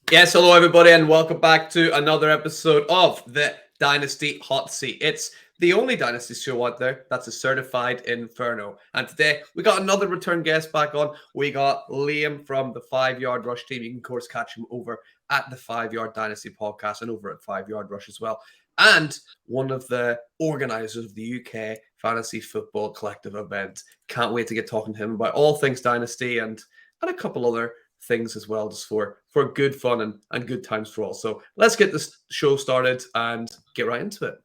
Yes, hello everybody, and welcome back to another episode of the Dynasty Hotseat. It's the only Dynasty show out there that's a certified inferno. And today we got another return guest back on. We got Liam from the 5 Yard Rush team. You can of course catch him over at the 5 Yard Dynasty podcast and over at 5 Yard Rush as well. And one of the organizers of the UK Fantasy Football Collective event. Can't wait to get talking to him about all things Dynasty and a couple other things as well, just for good fun and good times for all. So let's get this show started and get right into it.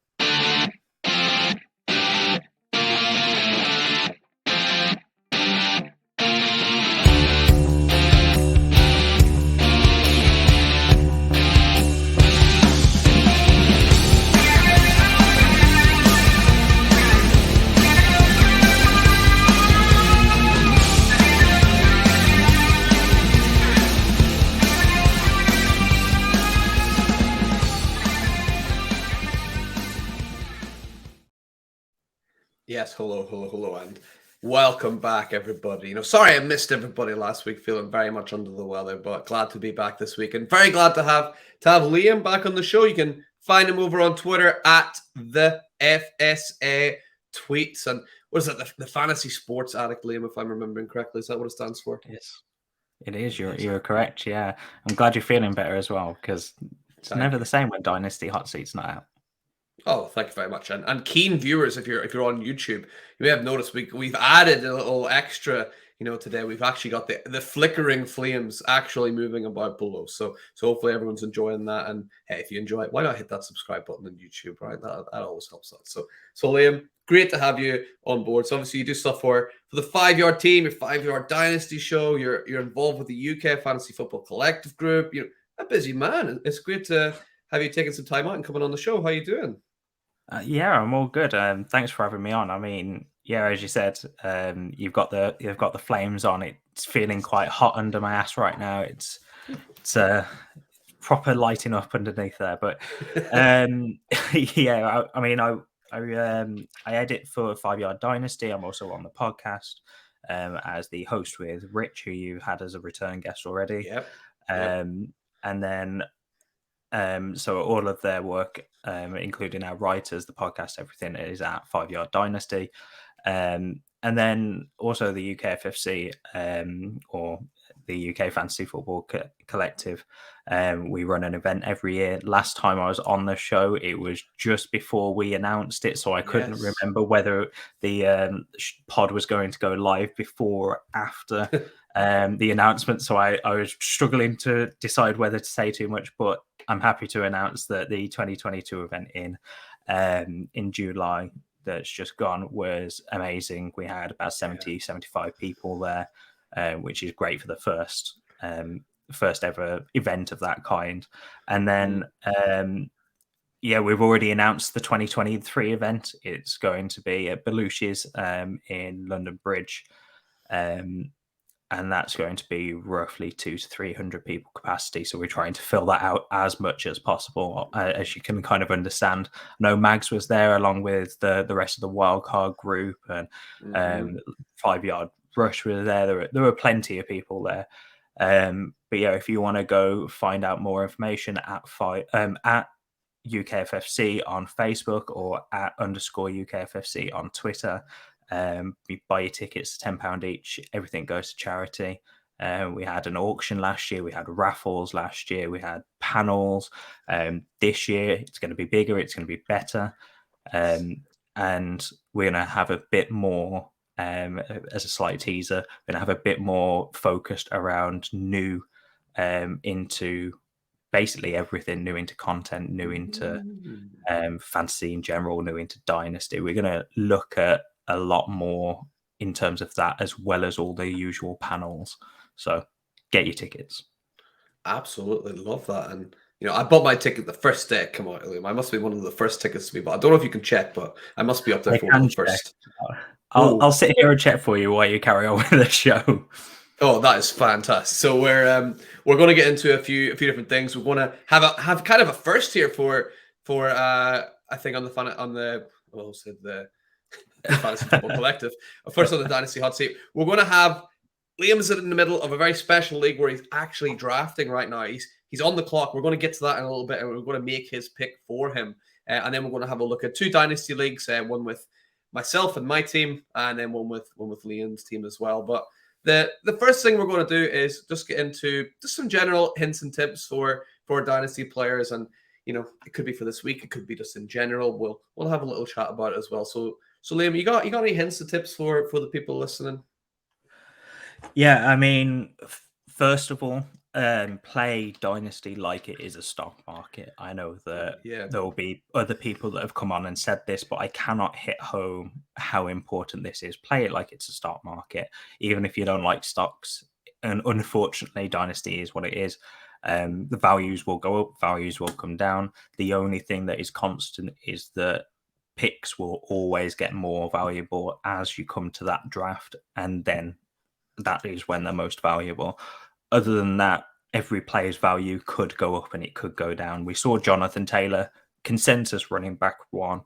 Yes, hello, and welcome back, everybody. Sorry I missed everybody last week, feeling very much under the weather, but glad to be back this week, and very glad to have Liam back on the show. You can find him over on Twitter at the FSA Tweets, and what is that? The Fantasy Sports Addict, Liam, if I'm remembering correctly. Is that what it stands for? Yes, it is. You're correct. Yeah, I'm glad you're feeling better as well, because it's never the same when Dynasty Hot Seat's not out. Oh, thank you very much, and keen viewers, if you're on YouTube, you may have noticed we've added a little extra. Today we've actually got the flickering flames actually moving about below. So hopefully everyone's enjoying that. And hey, if you enjoy it, why not hit that subscribe button on YouTube, right? That always helps out. So Liam, great to have you on board. So obviously you do stuff for the 5 Yard team, your 5 Yard Dynasty show. You're involved with the UK Fantasy Football Collective group. You're a busy man. It's great to have you taking some time out and coming on the show. How you doing? Yeah, I'm all good. Thanks for having me on. I mean, yeah, as you said, you've got the flames on. It's feeling quite hot under my ass right now. It's proper lighting up underneath there. But yeah, I mean, I edit for 5 Yard Dynasty. I'm also on the podcast as the host with Rich, who you had as a return guest already. Yep. And then. So all of their work, including our writers, the podcast, everything is at 5 Yard Dynasty. And then also the UKFFC or the UK Fantasy Football Collective. We run an event every year. Last time I was on the show, it was just before we announced it. So I couldn't remember whether the pod was going to go live before or after the announcement. So I was struggling to decide whether to say too much, but I'm happy to announce that the 2022 event in July that's just gone was amazing. We had about 75 people there, which is great for the first ever event of that kind. And then, we've already announced the 2023 event. It's going to be at Belushi's in London Bridge. And that's going to be roughly 200 to 300 people capacity. So we're trying to fill that out as much as possible, as you can kind of understand. I know Mags was there along with the rest of the wildcard group, and 5 Yard Rush was there. There were plenty of people there. But yeah, if you want to go find out more information at UKFFC on Facebook or at _UKFFC on Twitter. You buy your tickets, £10 each. Everything goes to charity. We had an auction last year. We had raffles last year. We had panels. This year, it's going to be bigger. It's going to be better. And we're going to have a bit more, as a slight teaser, we're going to have a bit more focused around new into basically everything, new into content, new into fantasy in general, new into Dynasty. We're going to look at a lot more in terms of that, as well as all the usual panels. So get your tickets. Absolutely love that. And I bought my ticket the first day it came out. I must be one of the first tickets to be bought. I don't know if you can check, but I must be up there for one of the first. I'll sit here and check for you while you carry on with the show. Oh, that is fantastic. So we're going to get into a few different things. We're going to have kind of a first here for I think on the Fantasy Football Collective. First on the Dynasty Hot Seat, we're going to have Liam's in the middle of a very special league where he's actually drafting right now. he's on the clock. We're going to get to that in a little bit, and we're going to make his pick for him. And then we're going to have a look at 2 dynasty leagues, one with myself and my team, and then one with Liam's team as well. But the first thing we're going to do is just get into just some general hints and tips for dynasty players, and it could be for this week, it could be just in general. We'll have a little chat about it as well. So Liam, you got any hints and tips for the people listening? Yeah, I mean, first of all, play Dynasty like it is a stock market. I know that there will be other people that have come on and said this, but I cannot hit home how important this is. Play it like it's a stock market, even if you don't like stocks. And unfortunately, Dynasty is what it is. The values will go up, values will come down. The only thing that is constant is that picks will always get more valuable as you come to that draft, and then that is when they're most valuable. Other than that, every player's value could go up and it could go down. We saw Jonathan Taylor, consensus running back 1,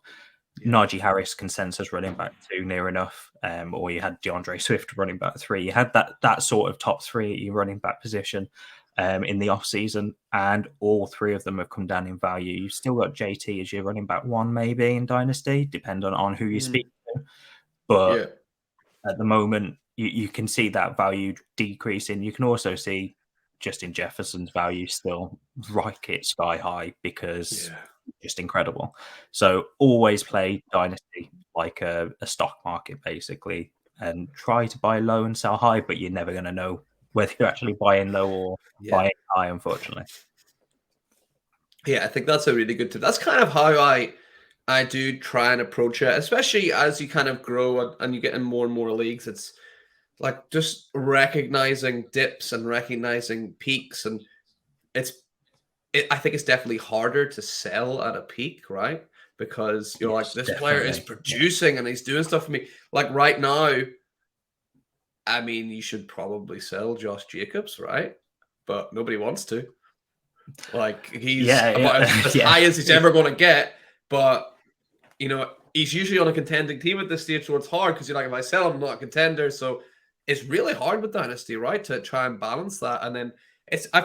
Najee Harris, consensus running back 2, near enough. Or you had DeAndre Swift running back 3. You had that sort of top 3 at your running back position in the offseason, and all 3 of them have come down in value. You've still got JT as your running back 1, maybe in Dynasty, depending on who you speak to. But at the moment, you can see that value decreasing. You can also see Justin Jefferson's value still rocket sky high because just incredible. So always play Dynasty like a stock market, basically, and try to buy low and sell high, but you're never going to know whether you're actually buying low or buying high, unfortunately. Yeah, I think that's a really good tip. That's kind of how I do try and approach it, especially as you kind of grow and you get in more and more leagues. It's like just recognizing dips and recognizing peaks, and I think it's definitely harder to sell at a peak, right? Because you're like, this player is producing and he's doing stuff for me. Like right now, I mean, you should probably sell Josh Jacobs, right? But nobody wants to. Like he's about as high as he's ever going to get, but he's usually on a contending team at this stage, so it's hard because you're like, if I sell him, I'm not a contender. So it's really hard with Dynasty, right, to try and balance that. And then I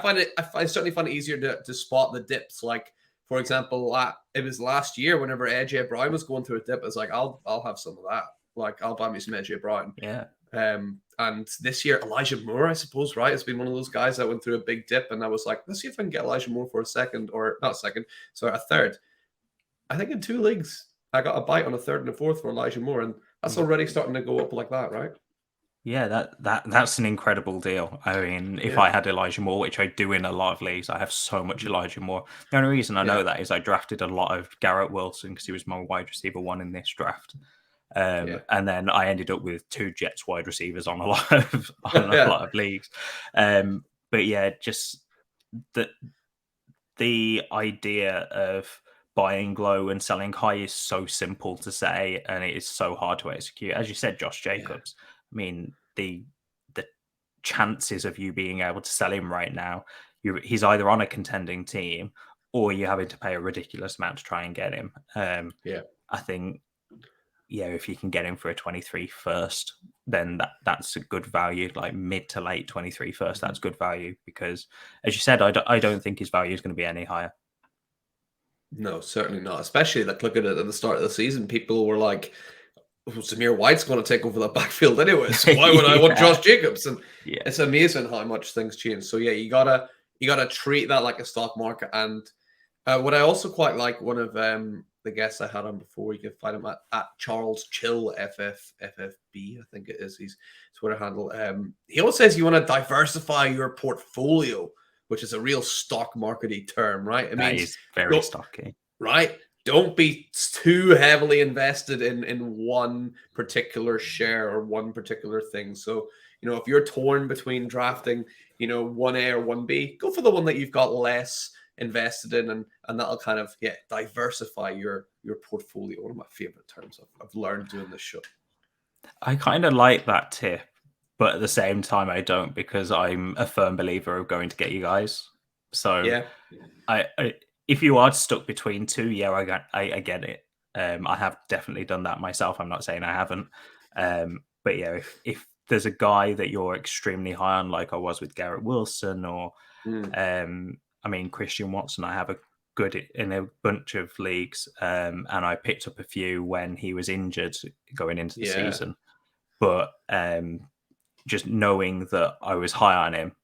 certainly find it easier to spot the dips. Like, for example, it was last year whenever AJ Brown was going through a dip, it's like, I'll have some of that. Like, I'll buy me some AJ Brown. Yeah. And this year, Elijah Moore, I suppose, right, has been one of those guys that went through a big dip, and I was like, let's see if I can get Elijah Moore for a third. I think in 2 leagues, I got a bite on a third and a fourth for Elijah Moore, and that's already starting to go up like that, right? Yeah, that's an incredible deal. I mean, if I had Elijah Moore, which I do in a lot of leagues, I have so much Elijah Moore. The only reason I know that is I drafted a lot of Garrett Wilson because he was my wide receiver 1 in this draft. And then I ended up with 2 Jets wide receivers on a lot of leagues. But yeah, just the idea of buying low and selling high is so simple to say, and it is so hard to execute. As you said, Josh Jacobs. I mean, the chances of you being able to sell him right now, he's either on a contending team or you're having to pay a ridiculous amount to try and get him. I think, if you can get him for a 23 first, then that's a good value. Like mid to late 23 first, that's good value because, as you said, I don't think his value is going to be any higher. No, certainly not. Especially like look at it at the start of the season, people were like, Zamir White's going to take over the backfield anyway, so why would I want Josh Jacobs? And it's amazing how much things change. So you gotta treat that like a stock market. And what I also quite like, one of the guests I had on before, you can find him at Charles Chill FFB, I think it is his Twitter handle. He always says you want to diversify your portfolio, which is a real stock markety term, right? It means very stocky, right? Don't be too heavily invested in one particular share or one particular thing. So, if you're torn between drafting, 1A or 1B, go for the one that you've got less invested in, and that'll kind of diversify your portfolio. One of my favorite terms I've learned doing this show. I kind of like that tip, but at the same time I don't, because I'm a firm believer of going to get you guys. So I if you are stuck between 2, I get it. I have definitely done that myself. I'm not saying I haven't. But if there's a guy that you're extremely high on, like I was with Garrett Wilson, or I mean, Christian Watson, I have a good in a bunch of leagues, and I picked up a few when he was injured going into the season. But just knowing that I was high on him,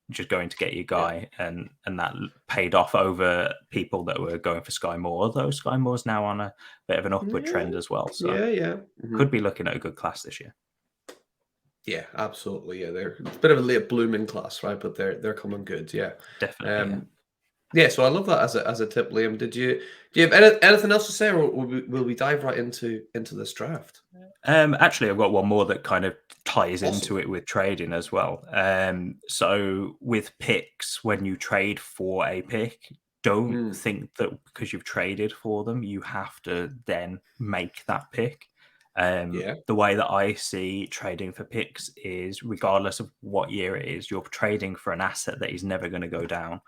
just going to get your guy, and that paid off over people that were going for Sky Moore. Although Sky Moore's now on a bit of an upward trend as well, so could be looking at a good class this year. Yeah, absolutely. Yeah, they're a bit of a late blooming class, right? But they're coming good. Yeah, Definitely. Yeah, so I love that as a tip, Liam. Do you have anything else to say, or will we dive right into this draft? Actually, I've got one more that kind of ties Awesome. into it with trading as well. So with picks, when you trade for a pick, don't think that because you've traded for them, you have to then make that pick. The way that I see trading for picks is, regardless of what year it is, you're trading for an asset that is never going to go down,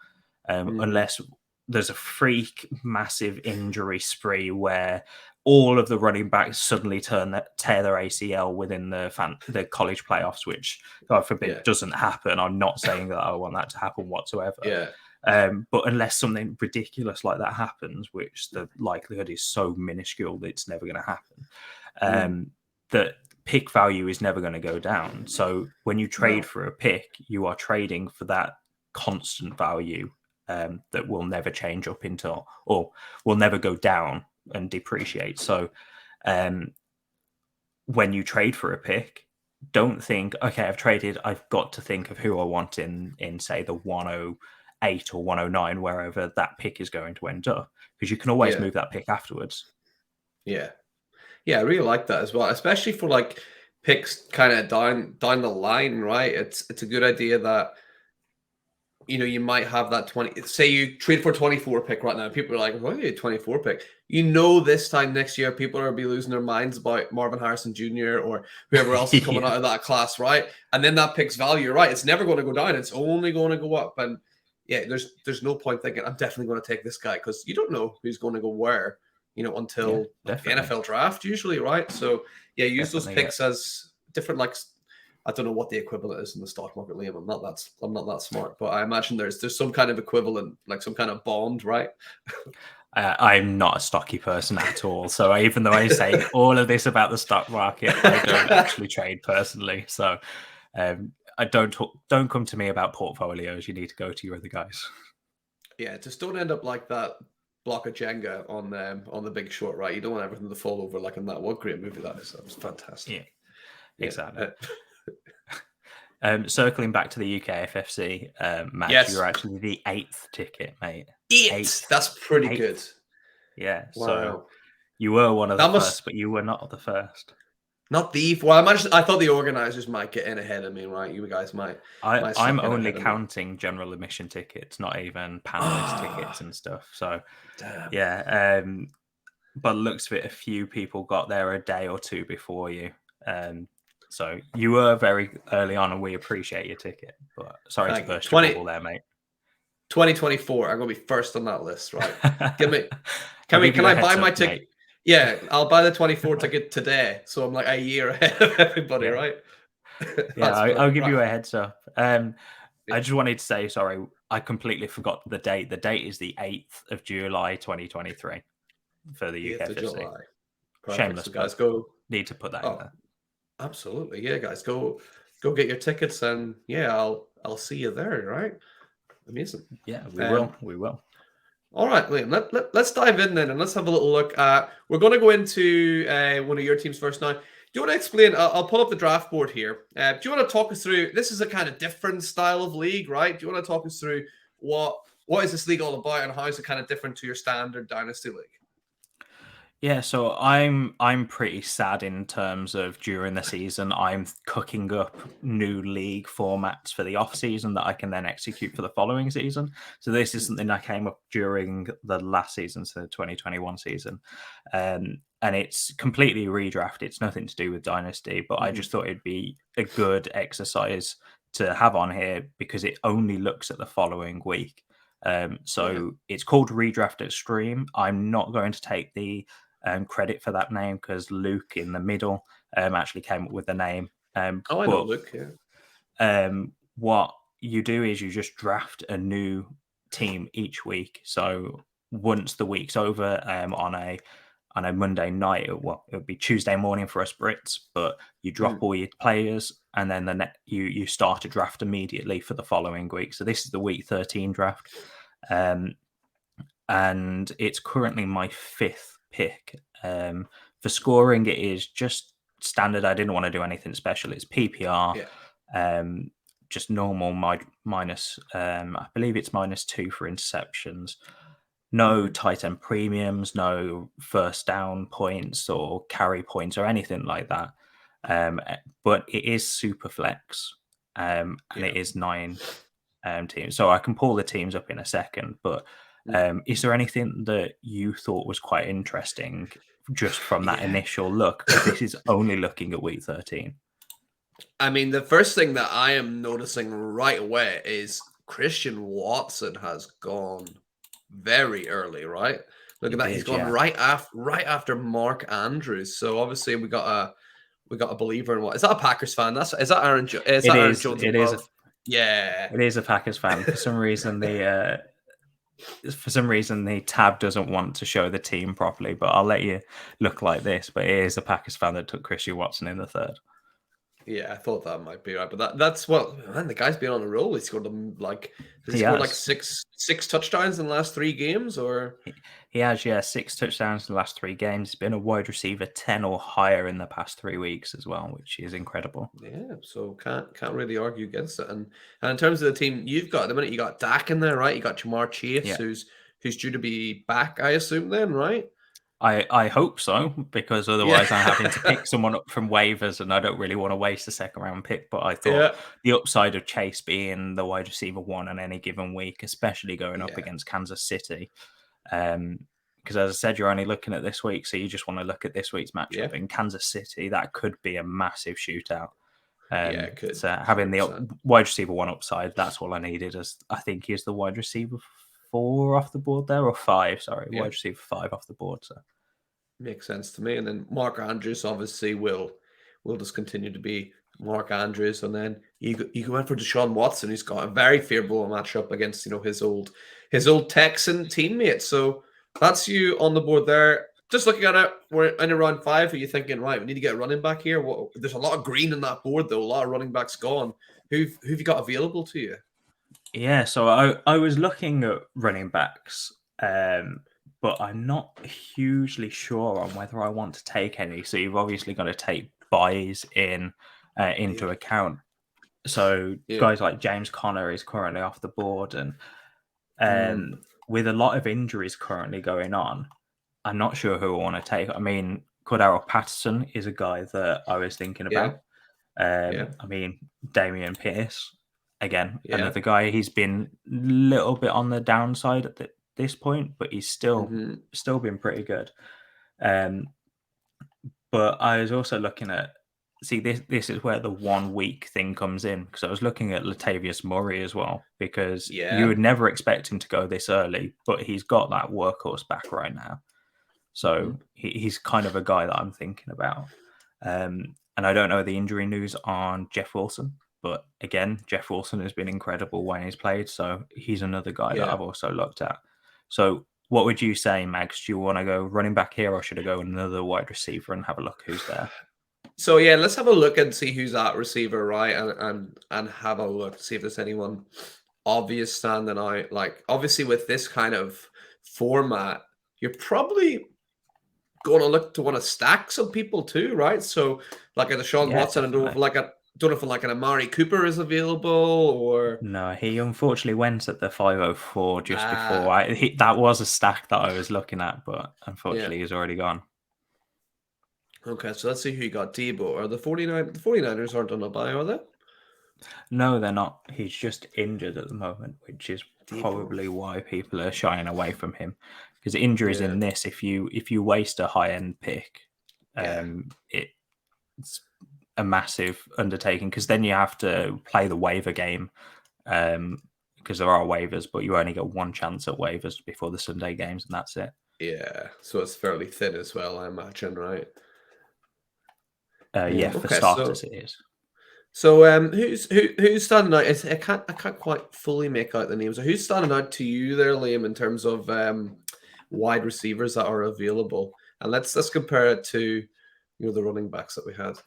unless there's a freak massive injury spree where all of the running backs suddenly tear their ACL within the college playoffs, which God forbid doesn't happen. I'm not saying that I want that to happen whatsoever. But unless something ridiculous like that happens, which the likelihood is so minuscule that it's never going to happen, that pick value is never going to go down. So when you trade for a pick, you are trading for that constant value that will never change up until, or will never go down and depreciate. So when you trade for a pick, don't think, okay, I've traded, I've got to think of who I want in say the 108 or 109, wherever that pick is going to end up, because you can always move that pick afterwards. Yeah, I really like that as well, especially for like picks kind of down the line, right? It's a good idea that you might have that 20. Say you trade for 24 pick right now. People are like, "What are you 24 pick?" This time next year, people are be losing their minds about Marvin Harrison Jr. or whoever else is coming out of that class, right? And then that pick's value, right? It's never going to go down. It's only going to go up. And there's no point thinking I'm definitely going to take this guy, because you don't know who's going to go where, until the NFL draft usually, right? So use those picks as different, like, I don't know what the equivalent is in the stock market, Liam. I'm not that smart, but I imagine there's some kind of equivalent, like some kind of bond, right? I'm not a stocky person at all. So even though I say all of this about the stock market, I don't actually trade personally. So I don't come to me about portfolios. You need to go to your other guys. Yeah, just don't end up like that block of Jenga on The Big Short, right? You don't want everything to fall over like in that. What great movie that is. That was fantastic. Yeah, exactly. Circling back to the UK FFC match, you were actually the 8th ticket, mate. 8th. That's pretty good. Yeah. Wow. So you were one of the first, but you were not the first. Not the. Well, I thought the organizers might get in ahead of me, right? You guys might. I'm only counting general admission tickets, not even panelist tickets and stuff. So, but looks of it, a few people got there a day or two before you. So you were very early on, and we appreciate your ticket. But sorry to burst your bubble there, mate. 2024, I'm going to be first on that list, right? Can I buy my ticket? Mate. Yeah, I'll buy the 24 ticket today, so I'm like a year ahead of everybody, right? I'll give you a heads up. I just wanted to say, sorry, I completely forgot the date. The date is the 8th of July, 2023 for the UK FFC. Shameless, so guys. Go need to put that in there. Absolutely, yeah, guys, go get your tickets, and I'll see you there, right? Amazing. Yeah, we will. All right, Liam, let's dive in then, and let's have a little look at. We're going to go into one of your teams first now. Do you want to explain? I'll pull up the draft board here. Do you want to talk us through? This is a kind of different style of league, right? Do you want to talk us through what is this league all about, and how is it kind of different to your standard Dynasty league? Yeah, so I'm pretty sad in terms of during the season, I'm cooking up new league formats for the off season that I can then execute for the following season. So this is something that came up during the last season, so the 2021 season. And it's completely redraft. It's nothing to do with Dynasty, but I just thought it'd be a good exercise to have on here because it only looks at the following week. So it's called Redraft Extreme. I'm not going to take the credit for that name because Luke in the middle actually came up with the name. I know Luke, yeah. What you do is you just draft a new team each week. So once the week's over, on a Monday night, it would be Tuesday morning for us Brits, but you drop all your players, and then you start a draft immediately for the following week. So this is the week 13 draft, and it's currently my 5th pick. For scoring, it is just standard. I didn't want to do anything special. It's PPR, just normal minus. I believe it's -2 for interceptions. No tight end premiums, no first down points or carry points or anything like that. But it is super flex, and it is 9 teams. So I can pull the teams up in a second. But is there anything that you thought was quite interesting just from that initial look? Because this is only looking at week 13. I mean, the first thing that I am noticing right away is Christian Watson has gone very early, right? Look at that. He's gone right after Mark Andrews. So obviously we got a believer in what is that a Packers fan? Is that Aaron Jones? Aaron Jones above? It is a Packers fan. For some reason the tab doesn't want to show the team properly, but I'll let you look like this. But it is a Packers fan that took Christian Watson in the 3rd. Yeah, I thought that might be right, but that's what, man, the guy's been on a roll. He scored six touchdowns in the last 3 games, or he has 6 touchdowns in the last 3 games. He's been a wide receiver 10 or higher in the past 3 weeks as well, which is incredible. Yeah, so can't really argue against it. And in terms of the team you've got at the minute, you got Dak in there, right? You got Jamar Chase, who's due to be back, I assume, then, right? I hope so, because otherwise I'm having to pick someone up from waivers, and I don't really want to waste a 2nd round pick. But I thought the upside of Chase being the wide receiver 1 on any given week, especially going up against Kansas City, because as I said, you're only looking at this week, so you just want to look at this week's matchup in Kansas City. That could be a massive shootout. It could. So having the wide receiver 1 upside, that's all I needed. As I think he's the wide receiver 4 off the board there, or 5. Sorry, wide receiver 5 off the board. So. Makes sense to me. And then Mark Andrews obviously will just continue to be Mark Andrews. And then you go in for Deshaun Watson, who's got a very favorable matchup against his old Texan teammate. So that's you on the board there. Just looking at it, we're in around 5. Are you thinking, right, we need to get a running back here? There's a lot of green in that board, though. A lot of running backs gone. Who've you got available to you? Yeah, so I was looking at running backs, but I'm not hugely sure on whether I want to take any. So you've obviously got to take buys into account. So guys like James Conner is currently off the board, and with a lot of injuries currently going on, I'm not sure who I want to take. I mean, Cordero Patterson is a guy that I was thinking about. I mean, Damian Pierce, again, another guy. He's been a little bit on the downside at this point, but he's still been pretty good. But I was also looking at, this is where the 1 week thing comes in, because I was looking at Latavius Murray as well, because you would never expect him to go this early, but he's got that workhorse back right now. So he's kind of a guy that I'm thinking about. And I don't know the injury news on Jeff Wilson, but again, Jeff Wilson has been incredible when he's played. So he's another guy that I've also looked at. So what would you say, Mags? Do you want to go running back here, or should I go another wide receiver and have a look who's there? So let's have a look and see who's at receiver, right? And have a look, see if there's anyone obvious standing out. Like, obviously with this kind of format, you're probably going to look to want to stack some people too, right? So like a Deshaun Watson, definitely. I don't know if like an Amari Cooper is available, or no, he unfortunately went at the 504 just before. That was a stack that I was looking at, but unfortunately he's already gone. Okay, so let's see who you got. Debo. Are the 49ers aren't on a bye, are they? No, they're not. He's just injured at the moment, which is probably why people are shying away from him. Because injuries in this, if you waste a high-end pick, it's a massive undertaking, because then you have to play the waiver game, because there are waivers, but you only get 1 chance at waivers before the Sunday games, and that's it. Yeah, so it's fairly thin as well, I imagine, right? For starters, it is. So who's standing out? I can't quite fully make out the names. So who's standing out to you there, Liam, in terms of wide receivers that are available? And let's compare it to the running backs that we had.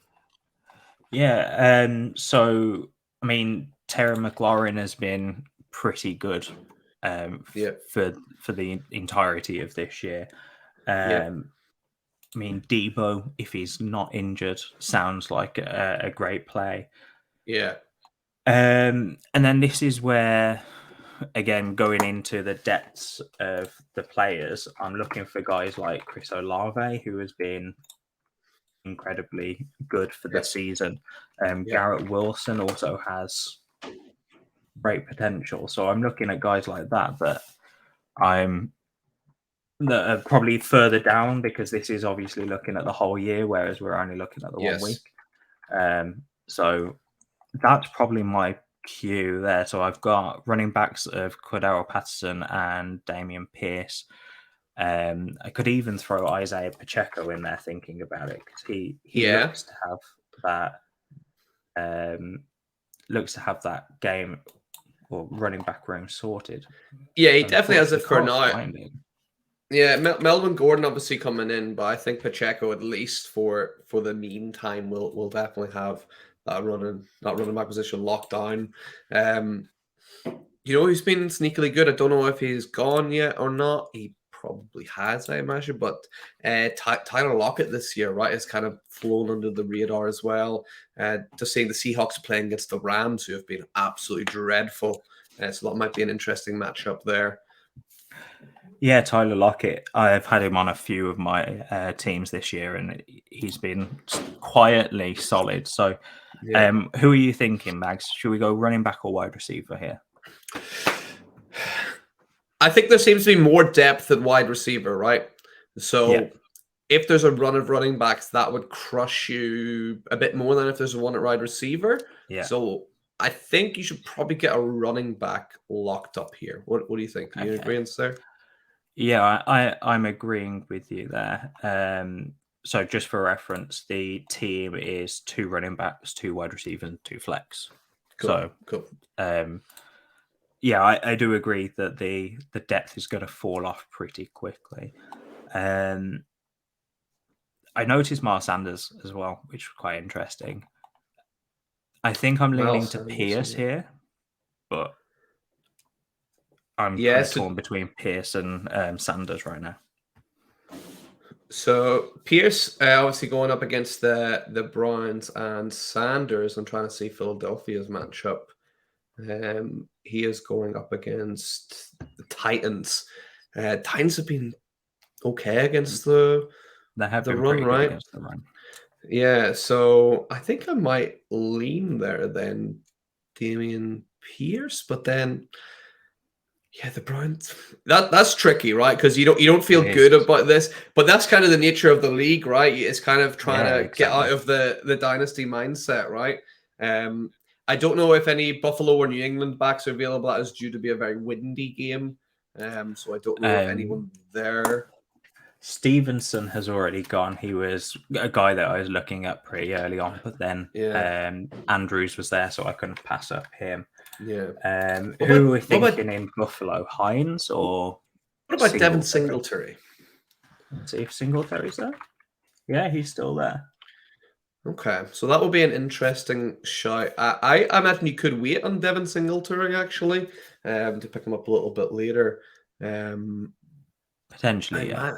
Yeah. So I mean, Terry McLaurin has been pretty good Yeah, for the entirety of this year. yeah, I mean, Debo, if he's not injured, sounds like a great play. yeah, And then this is where, again, going into the depths of the players, I'm looking for guys like Chris Olave, who has been incredibly good for the yeah, season. yeah, Garrett Wilson also has great potential. So I'm looking at guys like that I'm that are probably further down because this is obviously looking at the whole year, whereas we're only looking at the 1 week. yes, So that's probably my queue there. So I've got running backs of Cordero Patterson and Damian Pierce. I could even throw Isaiah Pacheco in there thinking about it because he yeah, looks to have that game or running back room sorted. yeah. He definitely has Unfortunately, it for can't now. find him. Yeah, Melvin Gordon obviously coming in, but I think Pacheco at least for the meantime will definitely have that running back position locked down. Um, he's been sneakily good. I don't know if he's gone yet or not. He probably has, I imagine. But Tyler Lockett this year, right, has kind of flown under the radar as well. Just seeing the Seahawks playing against the Rams, who have been absolutely dreadful. So that might be an interesting matchup there. Yeah, Tyler Lockett. I've had him on a few of my teams this year, and he's been quietly solid. So, Yeah. who are you thinking, Mags? Should we go running back or wide receiver here? I think there seems to be more depth at wide receiver, right? Yeah, So if there's a run of running backs, that would crush you a bit more than if there's a one at wide receiver. yeah. So I think you should probably get a running back locked up here. What do you think? Are you in Okay. agreement there? Yeah, I'm agreeing with you there. So just for reference, the team is 2 running backs, 2 wide receivers, and 2 flex. Cool. So, Cool. yeah, I do agree that the depth is going to fall off pretty quickly. I noticed Miles Sanders as well, which was quite interesting. I think I'm leaning Miles to Sanders, Pierce yeah. here, but I'm kind of Yes. torn between Pierce and Sanders right now. So Pierce obviously going up against the Browns and Sanders. I'm trying to see Philadelphia's matchup. He is going up against the Titans. Titans have been okay against They have the been run, pretty good right? against the run. Yeah, so I think I might lean there then, Damian Pierce, but then yeah, the Browns. That's tricky, right? Because you don't feel It good is. about this, but that's kind of the nature of the league, right? It's kind of trying Yeah, to get out exactly. of the dynasty mindset, right? Um, I don't know if any Buffalo or New England backs are available. That is due to be a very windy game, so I don't know if anyone there. Stevenson has already gone. He was a guy that I was looking at pretty early on, but then Yeah, Andrews was there, so I couldn't pass up him. yeah. Who are we What about thinking in Buffalo? Hines or Devin Singletary? Singletary? Let's see if Singletary's there. Yeah, he's still there. Okay, so that will be an interesting shout. I imagine you could wait on Devin Singletary actually, to pick him up a little bit later. Potentially, yeah.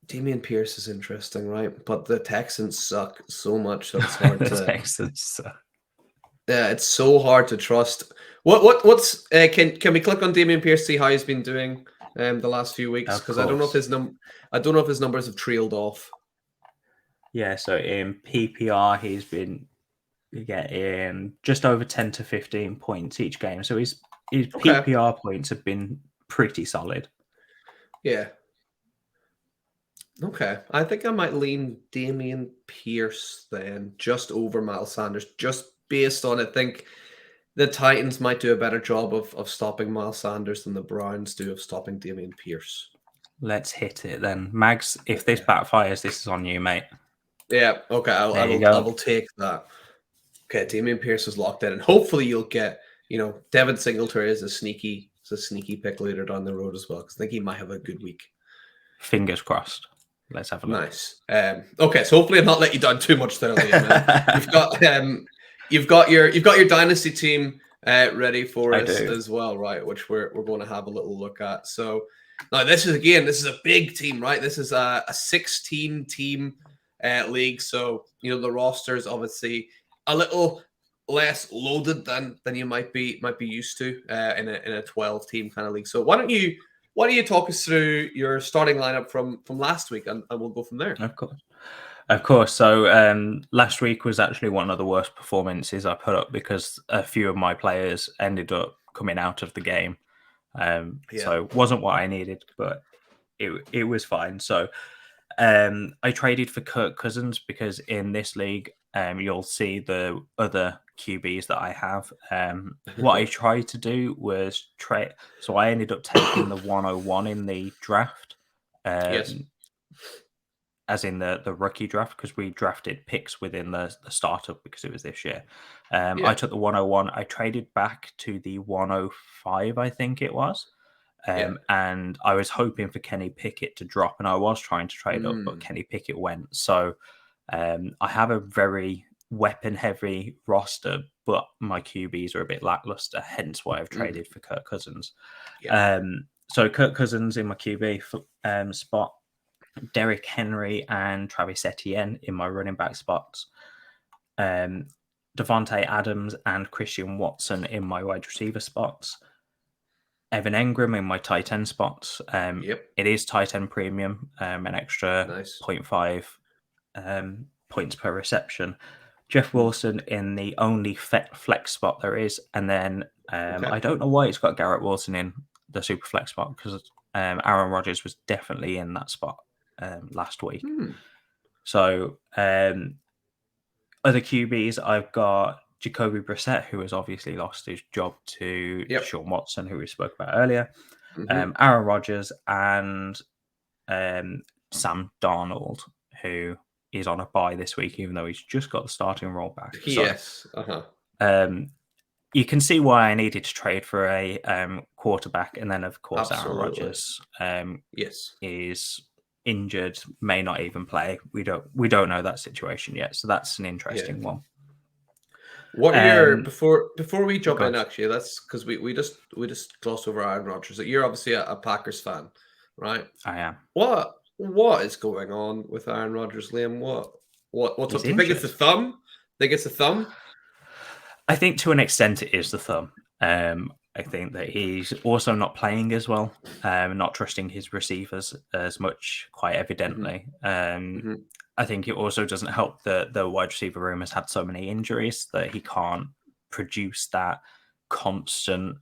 Damian Pierce is interesting, right? But the Texans suck so much that it's hard The to. Texans. Yeah, it's so hard to trust. What's can we click on Damian Pierce, see how he's been doing the last few weeks? Of Because I don't know if course. his numbers have trailed off. Yeah, so in PPR, he's been getting just over 10 to 15 points each game. So his Okay. PPR points have been pretty solid. Yeah. Okay. I think I might lean Damian Pierce then, just over Miles Sanders, just based on I think the Titans might do a better job of stopping Miles Sanders than the Browns do of stopping Damian Pierce. Let's hit it then. Mags, if this Okay. backfires, this is on you, mate. Yeah. Okay. There you I go. will take that. Okay. Damian Pierce is locked in, and hopefully you'll get Devin Singletary is a sneaky pick later down the road as well, because I think he might have a good week. Fingers crossed. Let's have a look. Nice. Okay, so hopefully I've not let you down too much there, Liam. You've got your dynasty team ready for us as well, right? Which we're going to have a little look at. So now this is a big team, right? This is a 16 team league, so the roster is obviously a little less loaded than you might be used to in a 12 team kind of league. So why don't you talk us through your starting lineup from last week, and we'll go from there. Of course. So last week was actually one of the worst performances I put up because a few of my players ended up coming out of the game. So it wasn't what I needed, but it was fine. So I traded for Kirk Cousins because in this league, you'll see the other QBs that I have. What I tried to do was trade. So I ended up taking the 101 in the draft. Yes. As in the rookie draft, because we drafted picks within the startup because it was this year. I took the 101. I traded back to the 105, I think it was. And I was hoping for Kenny Pickett to drop, and I was trying to trade up, but Kenny Pickett went. So I have a very weapon-heavy roster, but my QBs are a bit lackluster, hence why I've traded for Kirk Cousins. So Kirk Cousins in my QB spot, Derrick Henry and Travis Etienne in my running back spots, Devontae Adams and Christian Watson in my wide receiver spots, Evan Engram in my tight end spots. It is tight end premium, an extra 0.5 points per reception. Jeff Wilson in the only flex spot there is, and then I don't know why it's got Garrett Wilson in the super flex spot, because Aaron Rodgers was definitely in that spot last week. So other QBs, I've got Jacoby Brissett, who has obviously lost his job to Deshaun Watson, who we spoke about earlier, Aaron Rodgers, and Sam Darnold, who is on a bye this week, even though he's just got the starting role back. Yes. You can see why I needed to trade for a quarterback, and then of course Aaron Rodgers is injured, may not even play. We don't know that situation yet, so that's an interesting one. What are your before we jump in? Actually, that's because we just glossed over Aaron Rodgers. You're obviously a Packers fan, right? I am. What is going on with Aaron Rodgers, Liam? What's up? Do you think it's the thumb? Think it's the thumb? I think to an extent it is the thumb. I think that he's also not playing as well, not trusting his receivers as much, quite evidently. I think it also doesn't help that the wide receiver room has had so many injuries that he can't produce that constant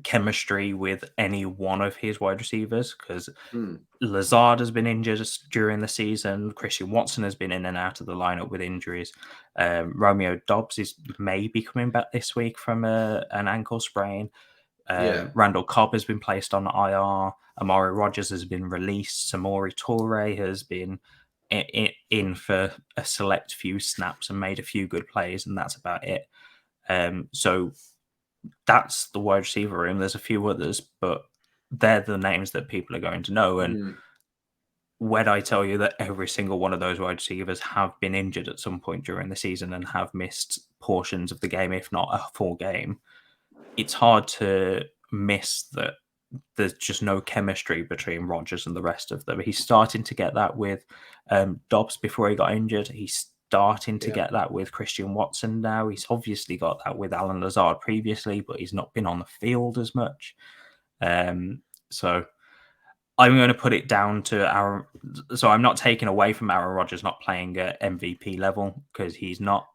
chemistry with any one of his wide receivers, because Lazard has been injured during the season. Christian Watson has been in and out of the lineup with injuries. Romeo Dobbs is maybe coming back this week from an ankle sprain. Randall Cobb has been placed on IR. Amari Rodgers has been released. Samori Toure has been in for a select few snaps and made a few good plays, and that's about it. So that's the wide receiver room. There's a few others, but they're the names that people are going to know. And when I tell you that every single one of those wide receivers have been injured at some point during the season and have missed portions of the game, if not a full game, it's hard to miss that there's just no chemistry between Rodgers and the rest of them. He's starting to get that with Dobbs before he got injured. He's starting to get that with Christian Watson now. He's obviously got that with Alan Lazard previously, but he's not been on the field as much. So I'm going to put it down to Aaron. So I'm not taking away from Aaron Rodgers not playing at MVP level, because he's not.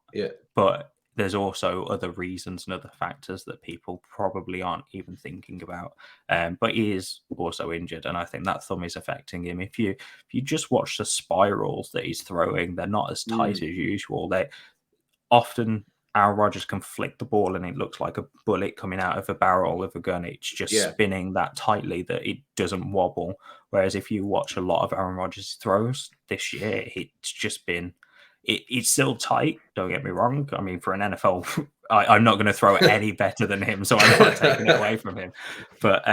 But there's also other reasons and other factors that people probably aren't even thinking about. But he is also injured, and I think that thumb is affecting him. If you just watch the spirals that he's throwing, they're not as tight as usual. They often Aaron Rodgers can flick the ball and it looks like a bullet coming out of a barrel of a gun. It's just spinning that tightly that it doesn't wobble. Whereas if you watch a lot of Aaron Rodgers' throws this year, it's just been it's still tight. Don't get me wrong. I mean, for an NFL, I'm not going to throw it any better than him, so I'm not taking it away from him. But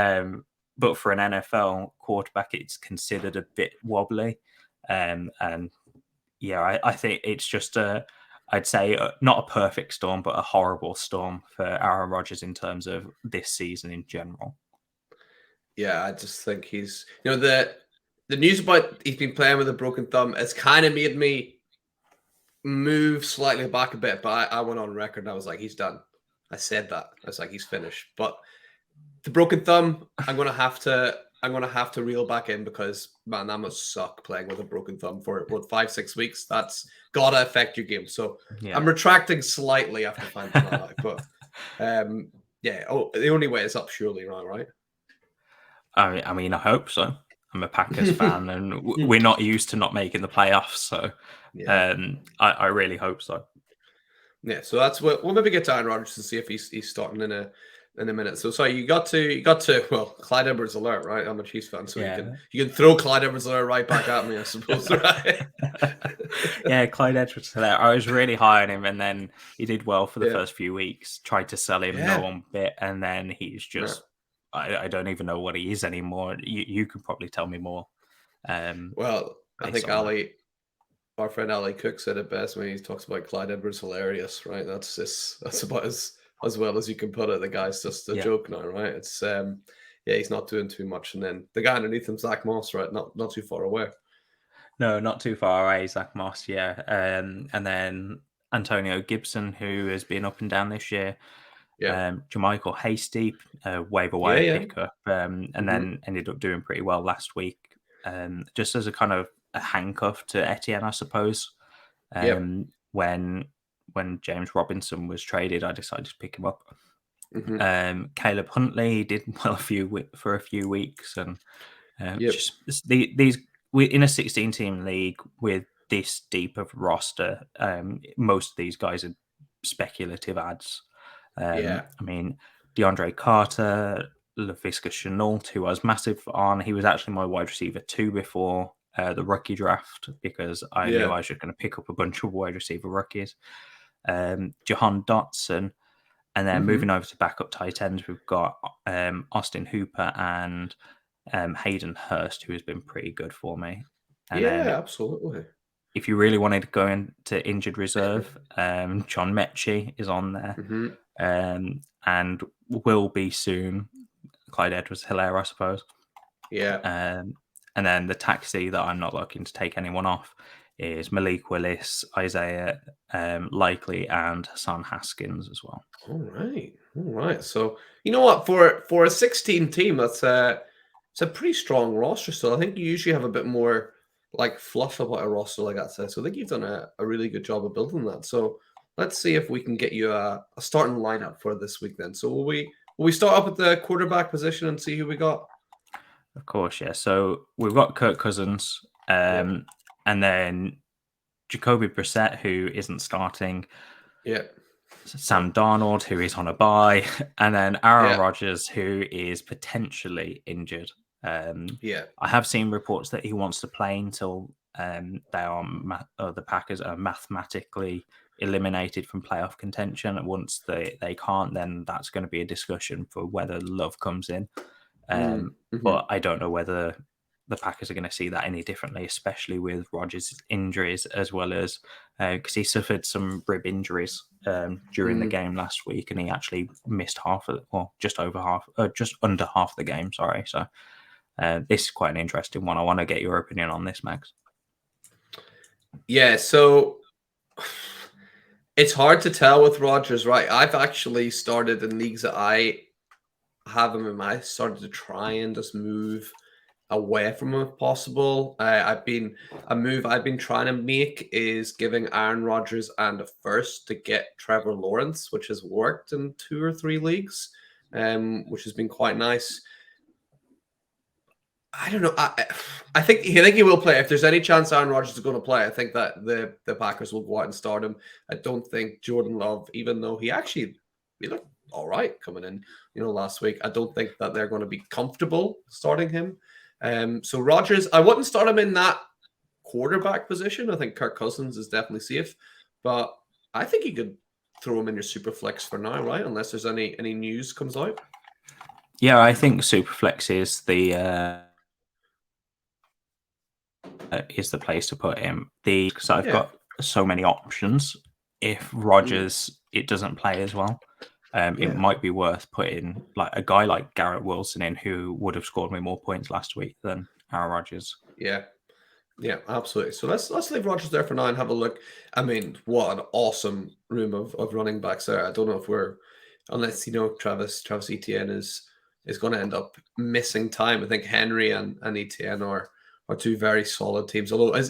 for an NFL quarterback, it's considered a bit wobbly. And yeah, I think it's just I'd say not a perfect storm, but a horrible storm for Aaron Rodgers in terms of this season in general. Yeah, I just think he's, the news about he's been playing with a broken thumb has kind of made me move slightly back a bit, but I went on record and I was like, he's done. I said that. I was like, he's finished. But the broken thumb, I'm gonna have to reel back in because man, that must suck playing with a broken thumb for 5-6 weeks. That's gotta affect your game. So yeah. I'm retracting slightly after finding that out. But yeah, the only way is up surely, right? I mean, I hope so. I'm a Packers fan, and we're not used to not making the playoffs, so yeah. I really hope so. Yeah, so that's what we'll maybe get to Aaron Rodgers to see if he's starting in a minute. So sorry, you got to well, Clyde Edwards-Helaire, right? I'm a Chiefs fan, so yeah. you can throw Clyde Edwards-Helaire right back at me, I suppose, right? Yeah, Clyde Edwards-Helaire. I was really high on him, and then he did well for the first few weeks. Tried to sell him, no one bit, and then he's just. I don't even know what he is anymore. You could probably tell me more. Well, I think our friend Ali Cook said it best when he talks about Clyde Edwards hilarious, right? That's about as well as you can put it. The guy's just a joke now, right? It's he's not doing too much. And then the guy underneath him, Zach Moss, right? Not too far away. No, not too far away, Zach Moss, yeah. And then Antonio Gibson, who has been up and down this year. Yeah, Jermichael Hasty, waiver wire pickup, and then ended up doing pretty well last week. Just as a kind of a handcuff to Etienne, I suppose. When James Robinson was traded, I decided to pick him up. Caleb Huntley did well for a few weeks, and just these in a 16-team league with this deep of roster, most of these guys are speculative ads. I mean, DeAndre Carter, LaVisca Chenault, who I was massive on. He was actually my wide receiver 2 before the rookie draft because I knew I was just going to pick up a bunch of wide receiver rookies. Jahan Dotson. And then moving over to backup tight ends, we've got Austin Hooper and Hayden Hurst, who has been pretty good for me. And then, absolutely. If you really wanted to go into injured reserve, John Mechie is on there. And will be soon. Clyde Edwards-Helaire, I suppose. Yeah. And then the taxi that I'm not looking to take anyone off is Malik Willis, Isaiah Likely, and Hassan Haskins as well. All right. So you know what? For a 16 team, it's a pretty strong roster. So I think you usually have a bit more like fluff about a roster like that. So I think you've done a really good job of building that. So let's see if we can get you a starting lineup for this week then. So will we start up at the quarterback position and see who we got? Of course, yeah. So we've got Kirk Cousins, and then Jacoby Brissett, who isn't starting. Yeah. Sam Darnold, who is on a bye, and then Aaron Rodgers, who is potentially injured. I have seen reports that he wants to play until the Packers are mathematically eliminated from playoff contention. And once they can't, then that's going to be a discussion for whether Love comes in. But I don't know whether the Packers are going to see that any differently, especially with Rodgers' injuries, as well as because he suffered some rib injuries during the game last week, and he actually missed just under half the game. Sorry, so this is quite an interesting one. I want to get your opinion on this, Max. Yeah, so it's hard to tell with Rodgers, right? I've actually started in leagues that I have him in my. Started to try and just move away from him if possible. A move I've been trying to make is giving Aaron Rodgers and a first to get Trevor Lawrence, which has worked in 2 or 3 leagues, which has been quite nice. I don't know. I think he will play. If there's any chance Aaron Rodgers is going to play, I think that the Packers will go out and start him. I don't think Jordan Love, even though he looked all right coming in, last week. I don't think that they're going to be comfortable starting him. So Rodgers, I wouldn't start him in that quarterback position. I think Kirk Cousins is definitely safe, but I think you could throw him in your super flex for now, right? Unless there's any news comes out. Yeah, I think Superflex is the place to put him. Because I've got so many options. If Rodgers it doesn't play as well, it might be worth putting like a guy like Garrett Wilson in, who would have scored me more points last week than Aaron Rodgers. Yeah, absolutely. So let's leave Rodgers there for now and have a look. I mean, what an awesome room of running backs there. I don't know if unless Travis Etienne is going to end up missing time. I think Henry and Etienne are two very solid teams. Although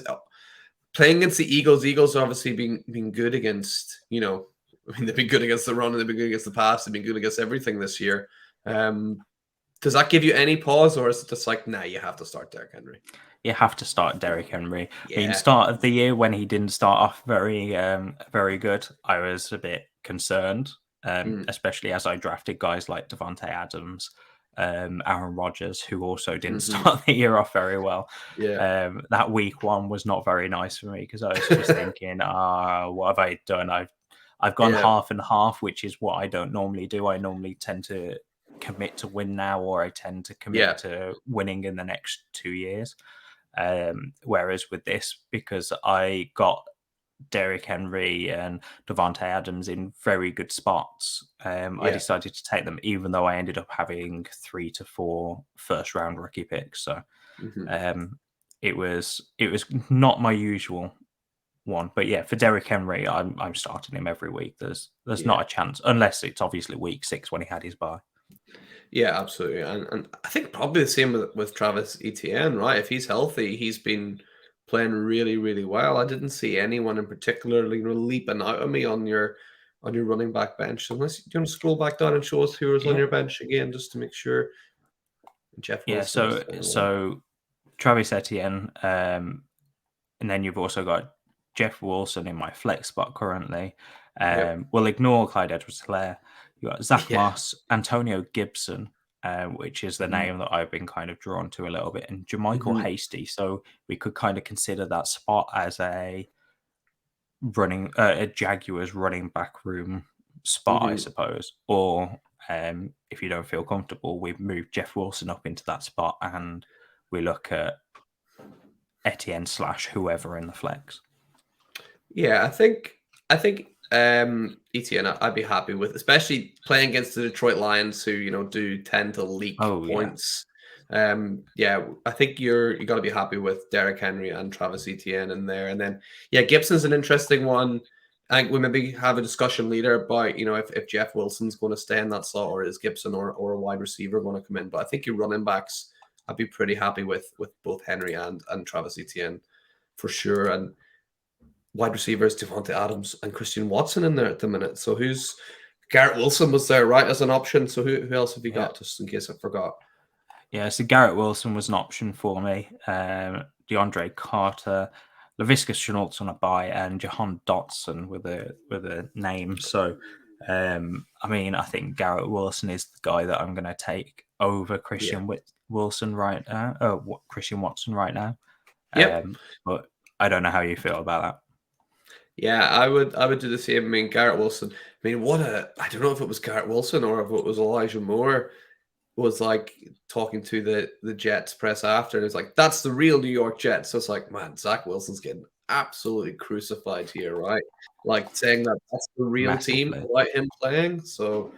playing against the Eagles obviously being good against, they've been good against the run and they've been good against the pass. They've been good against everything this year. Does that give you any pause, or is it just like, nah, you have to start Derrick Henry? You have to start Derrick Henry. Yeah. I mean, start of the year when he didn't start off very good, I was a bit concerned, especially as I drafted guys like Devontae Adams, Aaron Rodgers, who also didn't start the year off very well. Yeah. That week one was not very nice for me because I was just thinking, what have I done? I've gone half and half, which is what I don't normally do. I normally tend to commit to win now, or I tend to commit to winning in the next 2 years. Whereas with this, because I got Derrick Henry and Devontae Adams in very good spots, I decided to take them, even though I ended up having 3 to 4 first-round rookie picks. So it was not my usual one, but yeah, for Derrick Henry, I'm starting him every week. There's not a chance, unless it's obviously week 6 when he had his bye. Yeah, absolutely. And I think probably the same with Travis Etienne, right? If he's healthy, he's been playing really, really well. I didn't see anyone in particular, leaping out at me on your running back bench. Unless you want to scroll back down and show us who was on your bench again, just to make sure. Jeff Wilson. So Travis Etienne, and then you've also got Jeff Wilson in my flex spot currently. We'll ignore Clyde Edwards-Helaire. You got Zach Moss, Antonio Gibson, which is the name that I've been kind of drawn to a little bit, and Jermichael Hasty. So we could kind of consider that spot as a Jaguars running back room spot, I suppose. Or if you don't feel comfortable, we move Jeff Wilson up into that spot and we look at Etienne / whoever in the flex. Yeah, I think Etienne I'd be happy with, especially playing against the Detroit Lions, who do tend to leak points. I think you got to be happy with Derrick Henry and Travis Etienne in there, and then Gibson's an interesting one. I think we maybe have a discussion later about if Jeff Wilson's going to stay in that slot, or is Gibson or a wide receiver going to come in. But I think your running backs, I'd be pretty happy with both Henry and Travis Etienne for sure. And wide receivers, Devontae Adams and Christian Watson in there at the minute. So Garrett Wilson was there, right, as an option. So who else have you got, just in case I forgot? Yeah, so Garrett Wilson was an option for me. DeAndre Carter, Laviska Shenault's on a bye, and Jahan Dotson with a name. So, I think Garrett Wilson is the guy that I'm going to take over Christian Watson right now. But I don't know how you feel about that. Yeah, I would do the same. I mean, Garrett Wilson. I mean, I don't know if it was Garrett Wilson or if it was Elijah Moore was like talking to the Jets press after, and it's like, that's the real New York Jets. So it's like, man, Zach Wilson's getting absolutely crucified here, right? Like saying that that's the real team without him playing. So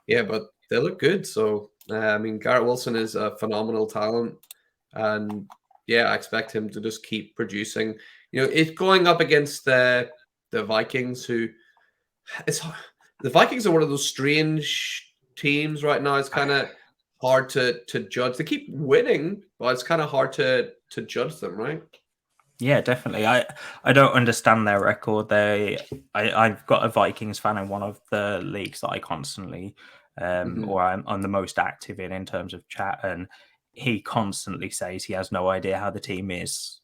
yeah, but they look good. So I mean, Garrett Wilson is a phenomenal talent, and I expect him to just keep producing. It's going up against the Vikings, who the Vikings are one of those strange teams right now. It's kind of hard to judge. They keep winning, but it's kind of hard to judge them, right? Yeah, definitely. I don't understand their record. I've got a Vikings fan in one of the leagues that I constantly or I'm the most active in terms of chat, and he constantly says he has no idea how the team is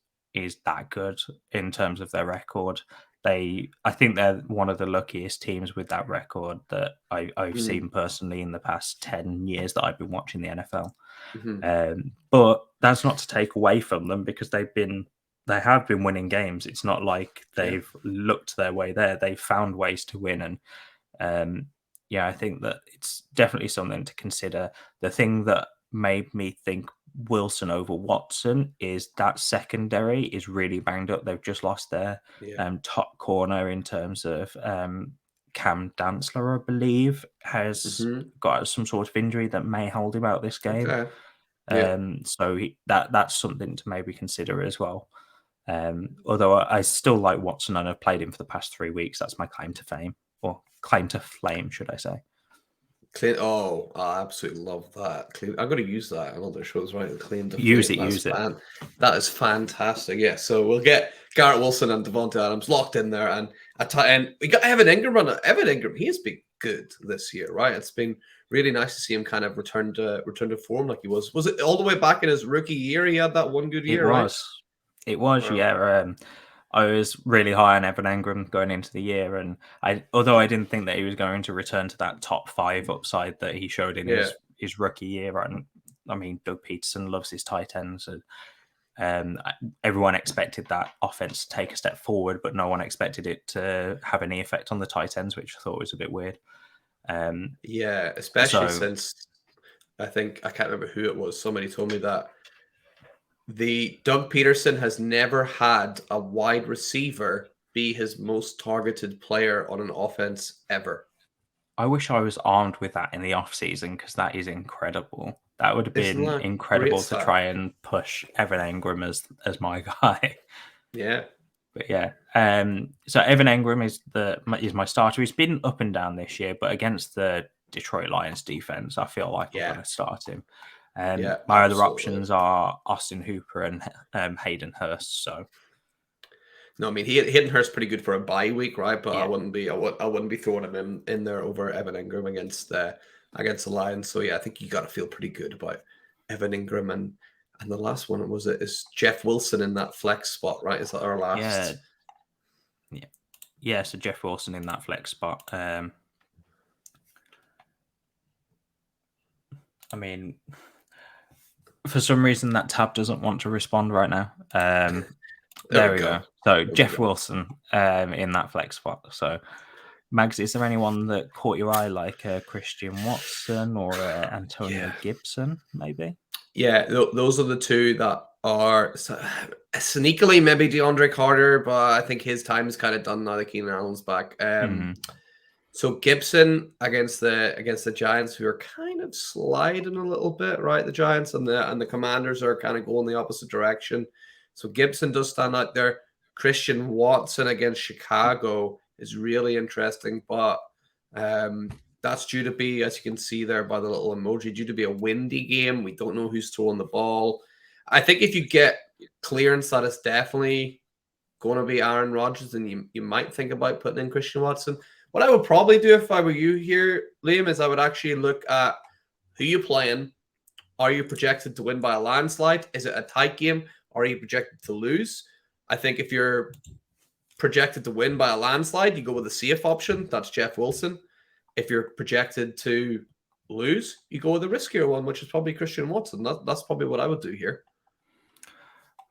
that good in terms of their record. I think they're one of the luckiest teams with that record that I've seen personally in the past 10 years that I've been watching the NFL. But that's not to take away from them, because they have been winning games. It's not like they've looked their way there. They've found ways to win. And I think that it's definitely something to consider. The thing that made me think Wilson over Watson is that secondary is really banged up. They've just lost their top corner in terms of Cam Dantzler, I believe, has got some sort of injury that may hold him out this game. Okay. So that's something to maybe consider as well. Although I still like Watson and I've played him for the past 3 weeks. That's my claim to fame, or claim to flame, should I say. I absolutely love that. I'm going to use that on other shows, right? Claim to Use fame. it. That is fantastic. Yeah, so we'll get Garrett Wilson and Devontae Adams locked in there, and we got Evan Ingram on it. Evan Ingram, he has been good this year, right? It's been really nice to see him kind of return to form like he was. Was it all the way back in his rookie year? He had that one good year, right? It was, Wow. yeah. I was really high on Evan Engram going into the year, and although I didn't think that he was going to return to that top 5 upside that he showed in his rookie year. And I mean, Doug Peterson loves his tight ends, and everyone expected that offense to take a step forward, but no one expected it to have any effect on the tight ends, which I thought was a bit weird. Especially since I think I can't remember who it was. Somebody told me that the Doug Peterson has never had a wide receiver be his most targeted player on an offense ever. I wish I was armed with that in the off season, because that is incredible. That would have been incredible to try and push Evan Engram as my guy. Yeah. But yeah. So Evan Engram is my starter. He's been up and down this year, but against the Detroit Lions defense, I feel like I'm going to start him. My other options are Austin Hooper and Hayden Hurst. So, no, I mean Hayden Hurst pretty good for a bye week, right? But I wouldn't be throwing him in there over Evan Engram against the Lions. So yeah, I think you got to feel pretty good about Evan Engram, and the last one is Jeff Wilson in that flex spot, right? Is that our last? Yeah. So Jeff Wilson in that flex spot. I mean, for some reason that tab doesn't want to respond right now. There we go. So Jeff Wilson in that flex spot. So Mags, is there anyone that caught your eye, like Christian Watson or Antonio Gibson, maybe? Yeah, those are the two that are sneakily maybe DeAndre Carter, but I think his time is kind of done now that Keenan Allen's back. So Gibson against the Giants, who are kind of sliding a little bit, right? The Giants and the Commanders are kind of going the opposite direction. So Gibson does stand out there. Christian Watson against Chicago is really interesting, but that's due to be, as you can see there by the little emoji, due to be a windy game. We don't know who's throwing the ball. I think if you get clearance that it's definitely going to be Aaron Rodgers, then you might think about putting in Christian Watson. What I would probably do if I were you here, Liam, is I would actually look at who you're playing. Are you projected to win by a landslide? Is it a tight game? Or are you projected to lose? I think if you're projected to win by a landslide, you go with the safe option. That's Jeff Wilson. If you're projected to lose, you go with the riskier one, which is probably Christian Watson. That's probably what I would do here.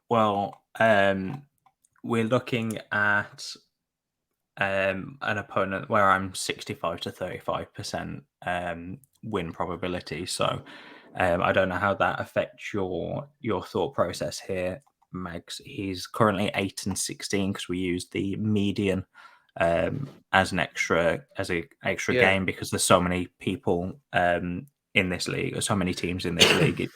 Well, we're looking at an opponent where I'm 65 to 35% win probability. So I don't know how that affects your thought process here, Megs. He's currently 8-16 because we used the median as an extra game, because there's so many people in this league, or so many teams in this league. It'd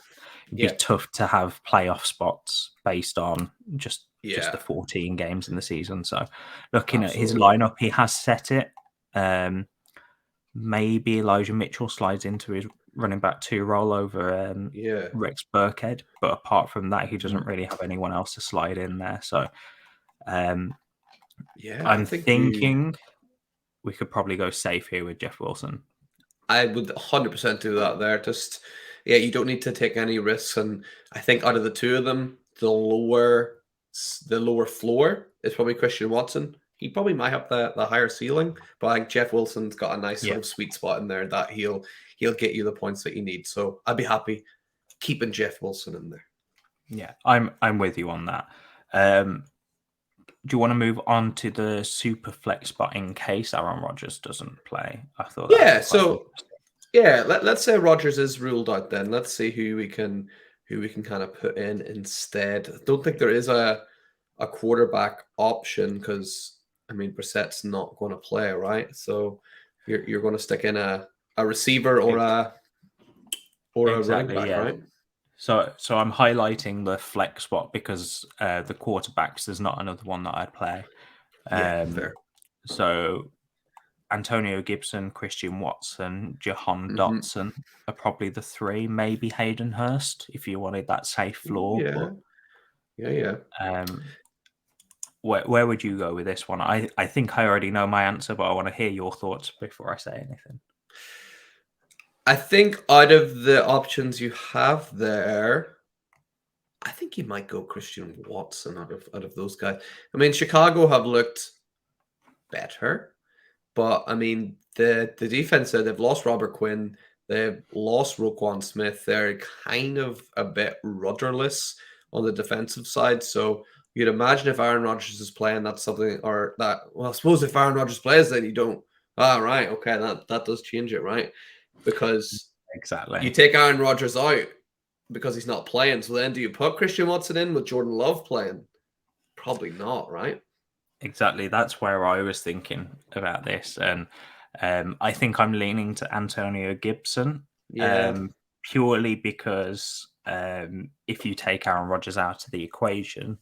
be tough to have playoff spots based on just the 14 games in the season. So looking at his lineup, he has set it. Maybe Elijah Mitchell slides into his running back 2 role over Rex Burkhead, but apart from that, he doesn't really have anyone else to slide in there. So I'm thinking we could probably go safe here with Jeff Wilson. I would 100% do that there. Just Yeah, you don't need to take any risks, and I think out of the two of them, the lower floor is probably Christian Watson. He probably might have the higher ceiling, but I think Jeff Wilson's got a nice sort Yeah. of sweet spot in there that he'll get you the points that you need. So I'd be happy keeping Jeff Wilson in there. Yeah, I'm with you on that. Do you want to move on to the super flex spot in case Aaron Rodgers doesn't play? I thought that'd Yeah, be quite so interesting. yeah, let's say Rodgers is ruled out then. Let's see who we can kind of put in instead. I don't think there is a quarterback option because I mean Brissett's not going to play, right? So you're going to stick in a receiver or a running Exactly, back, yeah. right? So I'm highlighting the flex spot because the quarterbacks, there's not another one that I'd play. Yeah, fair. So Antonio Gibson, Christian Watson, Jahan Hmm. Dotson are probably the three. Maybe Hayden Hurst if you wanted that safe floor. Yeah, yeah. But where would you go with this one? I think I already know my answer, but I want to hear your thoughts before I say anything. I think out of the options you have there, I think you might go Christian Watson out of those guys. I mean, Chicago have looked better. But I mean, the defense there, they've lost Robert Quinn, they've lost Roquan Smith. They're kind of a bit rudderless on the defensive side. So you'd imagine if Aaron Rodgers is playing, that's something, or that. Well, I suppose if Aaron Rodgers plays, then you don't. Ah, right, okay, that does change it, right? Because you Exactly. take Aaron Rodgers out because he's not playing. So then, do you put Christian Watson in with Jordan Love playing? Probably not, right? Exactly. That's where I was thinking about this. And I think I'm leaning to Antonio Gibson Yeah. purely because if you take Aaron Rodgers out of the equation,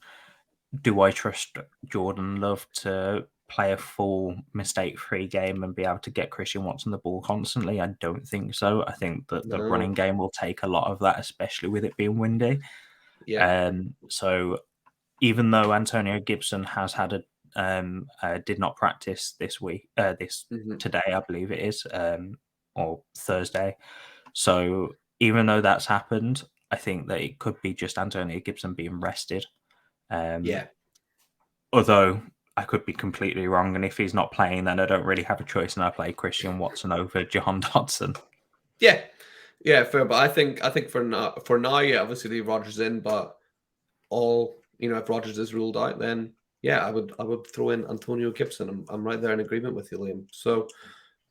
do I trust Jordan Love to play a full mistake-free game and be able to get Christian Watson the ball constantly? I don't think so. I think that the No. running game will take a lot of that, especially with it being windy. Yeah. So even though Antonio Gibson has had did not practice this week, Mhm. today, I believe it is, or Thursday. So even though that's happened, I think that it could be just Antonio Gibson being rested. Yeah. Although I could be completely wrong, and if he's not playing, then I don't really have a choice, and I play Christian Watson over Jahan Dotson. Yeah. Yeah, fair. But I think for now, yeah, obviously leave Rodgers in, but if Rodgers is ruled out, then yeah, I would throw in Antonio Gibson. I'm right there in agreement with you, Liam. So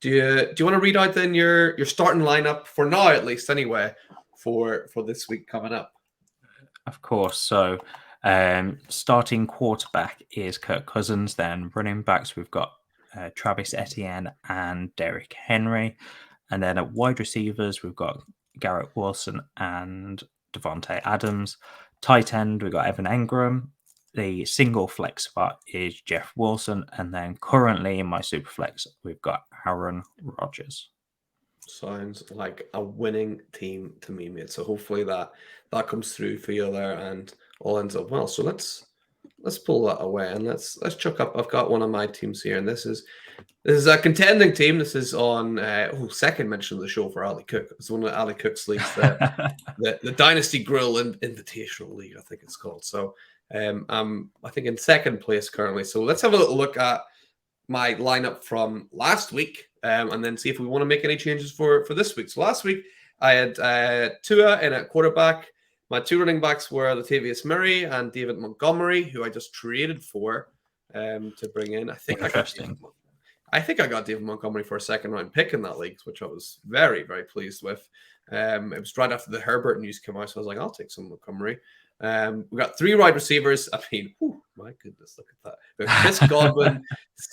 do you want to read out then your starting lineup for now at least anyway for this week coming up? Of course. So starting quarterback is Kirk Cousins. Then running backs, we've got Travis Etienne and Derrick Henry. And then at wide receivers, we've got Garrett Wilson and Devontae Adams. Tight end, we've got Evan Engram. The single flex spot is Jeff Wilson. And then currently in my super flex, we've got Aaron Rodgers. Sounds like a winning team to me, mate. So hopefully that comes through for you there and all ends up well. So let's pull that away and let's chuck up. I've got one of my teams here, and this is a contending team. This is on second mention of the show for Ali Cook. It's one of Ali Cook's leagues, the Dynasty Grill Invitational League, I think it's called. So I'm I think in second place currently. So let's have a little look at my lineup from last week, and then see if we want to make any changes for this week. So last week I had Tua in at quarterback. My two running backs were Latavius Murray and David Montgomery, who I just traded for to bring in. I think I got David Montgomery for a second round pick in that league, which I was very, very pleased with. It was right after the Herbert news came out, so I was like, I'll take some Montgomery. We got three wide receivers. I mean, my goodness, look at that. We got Chris Godwin,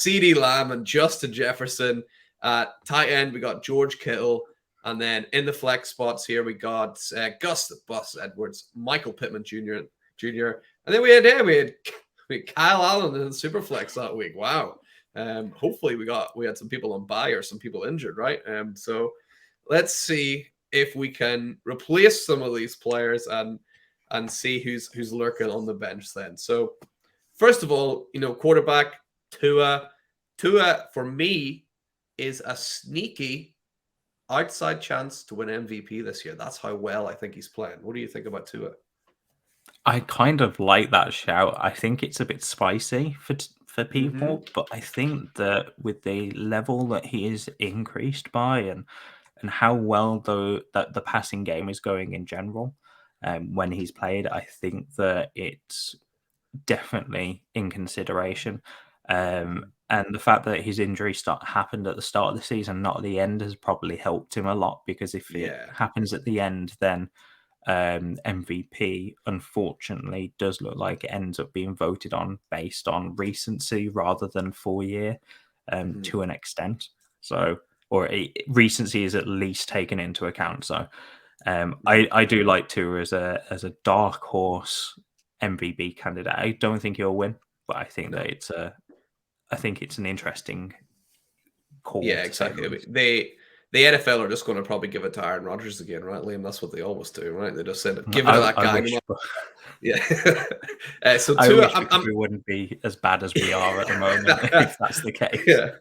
CeeDee Lamb, and Justin Jefferson. At tight end, we got George Kittle. And then in the flex spots here, we got Gus the Bus Edwards, Michael Pittman Jr. And then we had Kyle Allen in the super flex that week. Wow. Hopefully we had some people on bye or some people injured, right? So let's see if we can replace some of these players and see who's lurking on the bench then. So first of all, quarterback Tua for me is a sneaky outside chance to win MVP this year. That's how well I think he's playing. What do you think about Tua? I kind of like that shout. I think it's a bit spicy for Mm-hmm. people, but I think that with the level that he is increased by and how well that the passing game is going in general, when he's played, I think that it's definitely in consideration. And the fact that his injury happened at the start of the season, not at the end, has probably helped him a lot because if it Yeah. happens at the end, then MVP unfortunately does look like it ends up being voted on based on recency rather than 4 year Mm-hmm. to an extent. So, or recency is at least taken into account. So, Mm-hmm. I do like Tua as a dark horse MVP candidate. I don't think he'll win, but I think that No. I think it's an interesting call Yeah, to say the exactly. I mean, least. the NFL are just going to probably give it to Aaron Rodgers again, right, Liam? That's what they always do, right? They just said, "Give it to that I guy." wish, but Yeah. So I Tua, wish because we wouldn't be as bad as we are at the moment I'm if that's the case. yeah.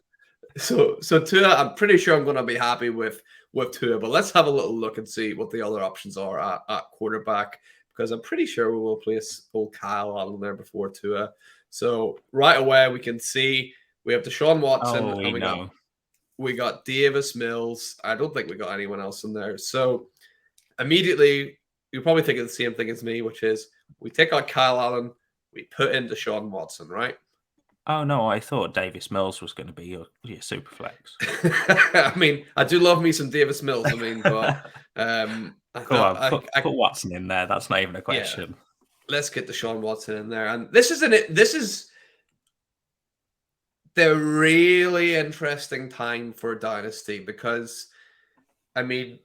So Tua, I'm pretty sure I'm going to be happy with Tua, but let's have a little look and see what the other options are at quarterback because I'm pretty sure we will place old Kyle on there before Tua. So right away we can see we have Deshaun Watson Oh, we and know. we got Davis Mills. I don't think we got anyone else in there. So immediately you're probably thinking the same thing as me, which is we take out Kyle Allen, we put in Deshaun Watson, right? Oh no, I thought Davis Mills was going to be your super flex. I mean, I do love me some Davis Mills. I mean, but I Go thought on, put Watson in there. That's not even a yeah, question. let's get Deshaun Watson in there. And this is the really interesting time for Dynasty because I mean,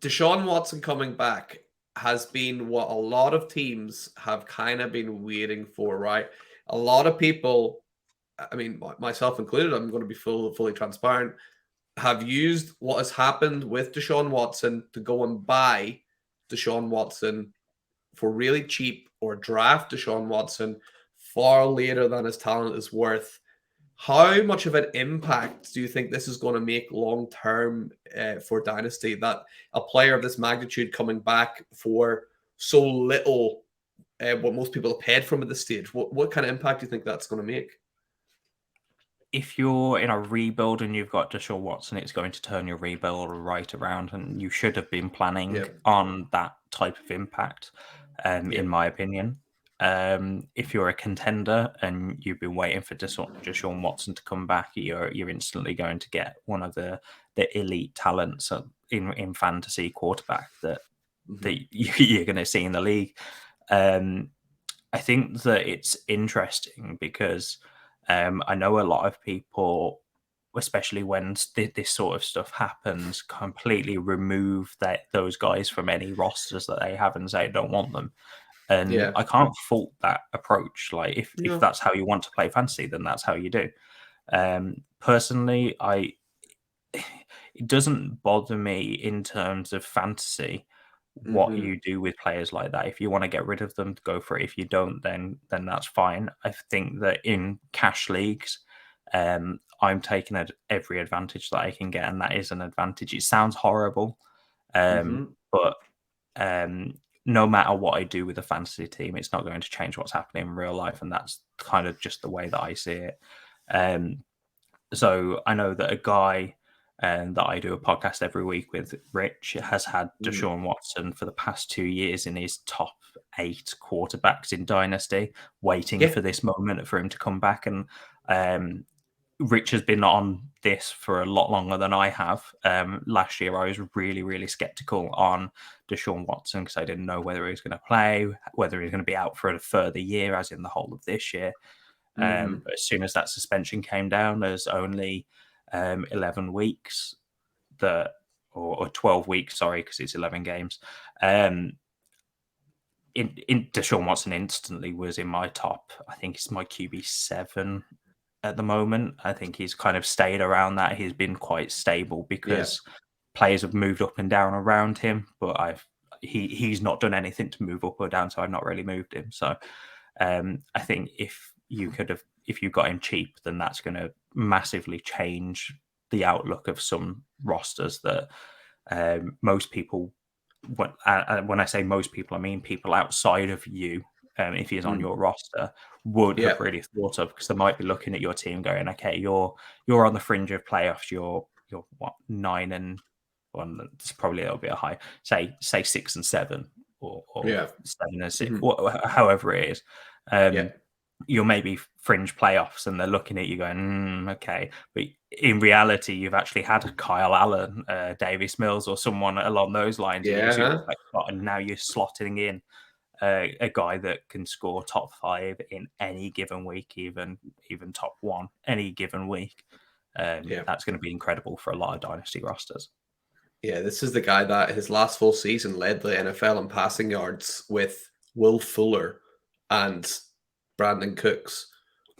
Deshaun Watson coming back has been what a lot of teams have kind of been waiting for, right? A lot of people, I mean, myself included, I'm going to be fully transparent, have used what has happened with Deshaun Watson to go and buy Deshaun Watson for really cheap or draft Deshaun Watson far later than his talent is worth. How much of an impact do you think this is going to make long term for Dynasty? That a player of this magnitude coming back for so little, what most people have paid from at this stage, what kind of impact do you think that's going to make? If you're in a rebuild and you've got Deshaun Watson, it's going to turn your rebuild right around, and you should have been planning Yeah, on that type of impact, yeah, in my opinion. If you're a contender and you've been waiting for Deshaun Watson to come back, you're instantly going to get one of the elite talents in fantasy quarterback hmm that you're going to see in the league. Um, I think that it's interesting because I know a lot of people, especially when this sort of stuff happens, completely remove those guys from any rosters that they have and say don't want them. And yeah, I can't fault that approach. Like if no, that's how you want to play fantasy, then that's how you do. Personally, I it doesn't bother me in terms of fantasy what hmm you do with players like that. If you want to get rid of them, go for it. If you don't, then that's fine. I think that in cash leagues, I'm taking every advantage that I can get, and that is an advantage. It sounds horrible, hmm but um, no matter what I do with a fantasy team, it's not going to change what's happening in real life, and that's kind of just the way that I see it. Um, so I know that a guy that I do a podcast every week with, Rich, has had hmm Deshaun Watson for the past 2 years in his top 8 quarterbacks in Dynasty, waiting yeah, for this moment for him to come back. And um, Rich has been on this for a lot longer than I have. Last year, I was really, really skeptical on Deshaun Watson because I didn't know whether he was going to play, whether he was going to be out for a further year, as in the whole of this year. hmm But as soon as that suspension came down, there's only 11 weeks that, or 12 weeks, sorry, because it's 11 games. Um, in Deshaun Watson instantly was in my top. I think it's my QB7 at the moment. I think he's kind of stayed around that. He's been quite stable yeah, because players have moved up and down around him, but he's not done anything to move up or down, so I've not really moved him. So I think if you got him cheap, then that's going to massively change the outlook of some rosters that most people, when I say most people, I mean people outside of you, if he's on your roster, would Yeah. have really thought of, because they might be looking at your team going, okay, you're on the fringe of playoffs. You're what, 9-1? It's probably a little bit high. Say 6-7, or Yeah. 7-6, however it is. Yeah. You're maybe fringe playoffs, and they're looking at you going, okay. But in reality, you've actually had a Kyle Allen, Davis Mills, or someone along those lines in your Yeah. super flex spot, and now you're slotting in a guy that can score top 5 in any given week, even top 1 any given week. That's going to be incredible for a lot of dynasty rosters. Yeah, this is the guy that his last full season led the NFL in passing yards with Will Fuller and Brandon Cooks.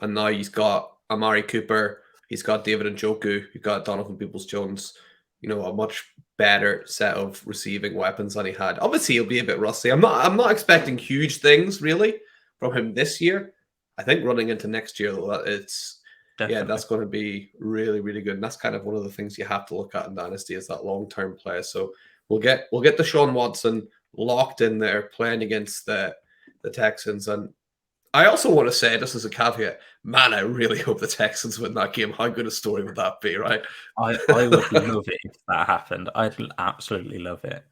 And now he's got Amari Cooper, he's got David Njoku, he's got Donovan Peoples-Jones, a much better set of receiving weapons than he had. Obviously, he'll be a bit rusty. I'm not expecting huge things really from him this year. I think running into next year, Definitely. that's going to be really, really good. And that's kind of one of the things you have to look at in Dynasty is that long-term play. So we'll get Deshaun Watson locked in there playing against the Texans. And I also want to say, just as a caveat, man, I really hope the Texans win that game. How good a story would that be, right? I would love it if that happened. I'd absolutely love it.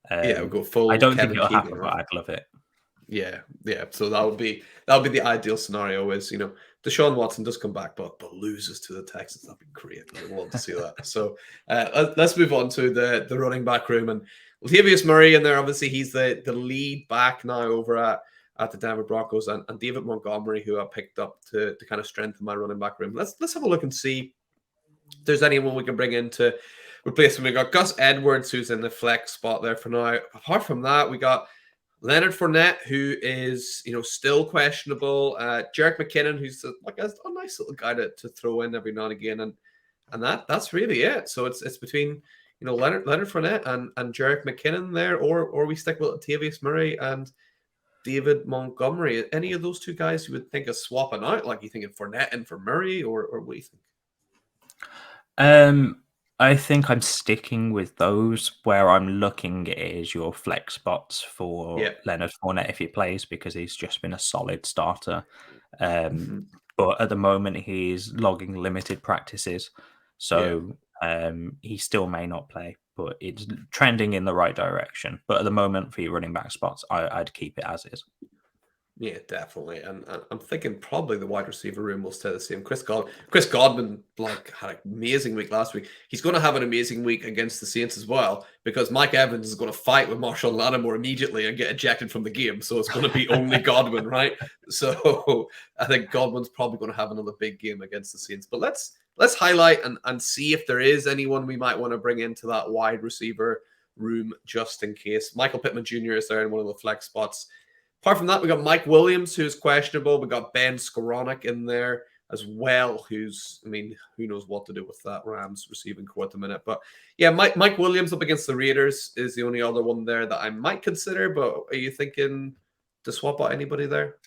We'll go full I don't Kevin think it'll Keegan, happen, right? but I'd love it. Yeah. So that would be the ideal scenario is, Deshaun Watson does come back, but loses to the Texans. That'd be great. I would love to see that. So let's move on to the running back room. And Latavius Murray in there, obviously he's the lead back now over at the Denver Broncos, and David Montgomery, who I picked up to kind of strengthen my running back room. Let's have a look and see if there's anyone we can bring in to replace him. We got Gus Edwards, who's in the flex spot there for now. Apart from that, we got Leonard Fournette, who is still questionable. Jerick McKinnon, who's a nice little guy to throw in every now and again, and that's really it. So it's between Leonard Fournette and Jerick McKinnon there, or we stick with Latavius Murray and David Montgomery. Any of those two guys you would think of swapping out? Like you thinking Fournette and for Murray, or what do you think? I think I'm sticking with those. Where I'm looking is your flex spots for Leonard Fournette if he plays, because he's just been a solid starter. But at the moment he's logging limited practices, so he still may not play, but it's trending in the right direction. But at the moment for your running back spots, I'd keep it as is. Yeah, definitely. And I'm thinking probably the wide receiver room will stay the same. Chris Godwin had an amazing week last week. He's going to have an amazing week against the Saints as well, because Mike Evans is going to fight with Marshall Lattimore immediately and get ejected from the game. So it's going to be only Godwin, right? So I think Godwin's probably going to have another big game against the Saints. But let's highlight and see if there is anyone we might want to bring into that wide receiver room just in case. Michael Pittman Jr. is there in one of the flex spots. Apart from that, we got Mike Williams, who's questionable. We got Ben Skoranek in there as well, who knows what to do with that Rams receiving core at the minute. But yeah, Mike Williams up against the Raiders is the only other one there that I might consider. But are you thinking to swap out anybody there?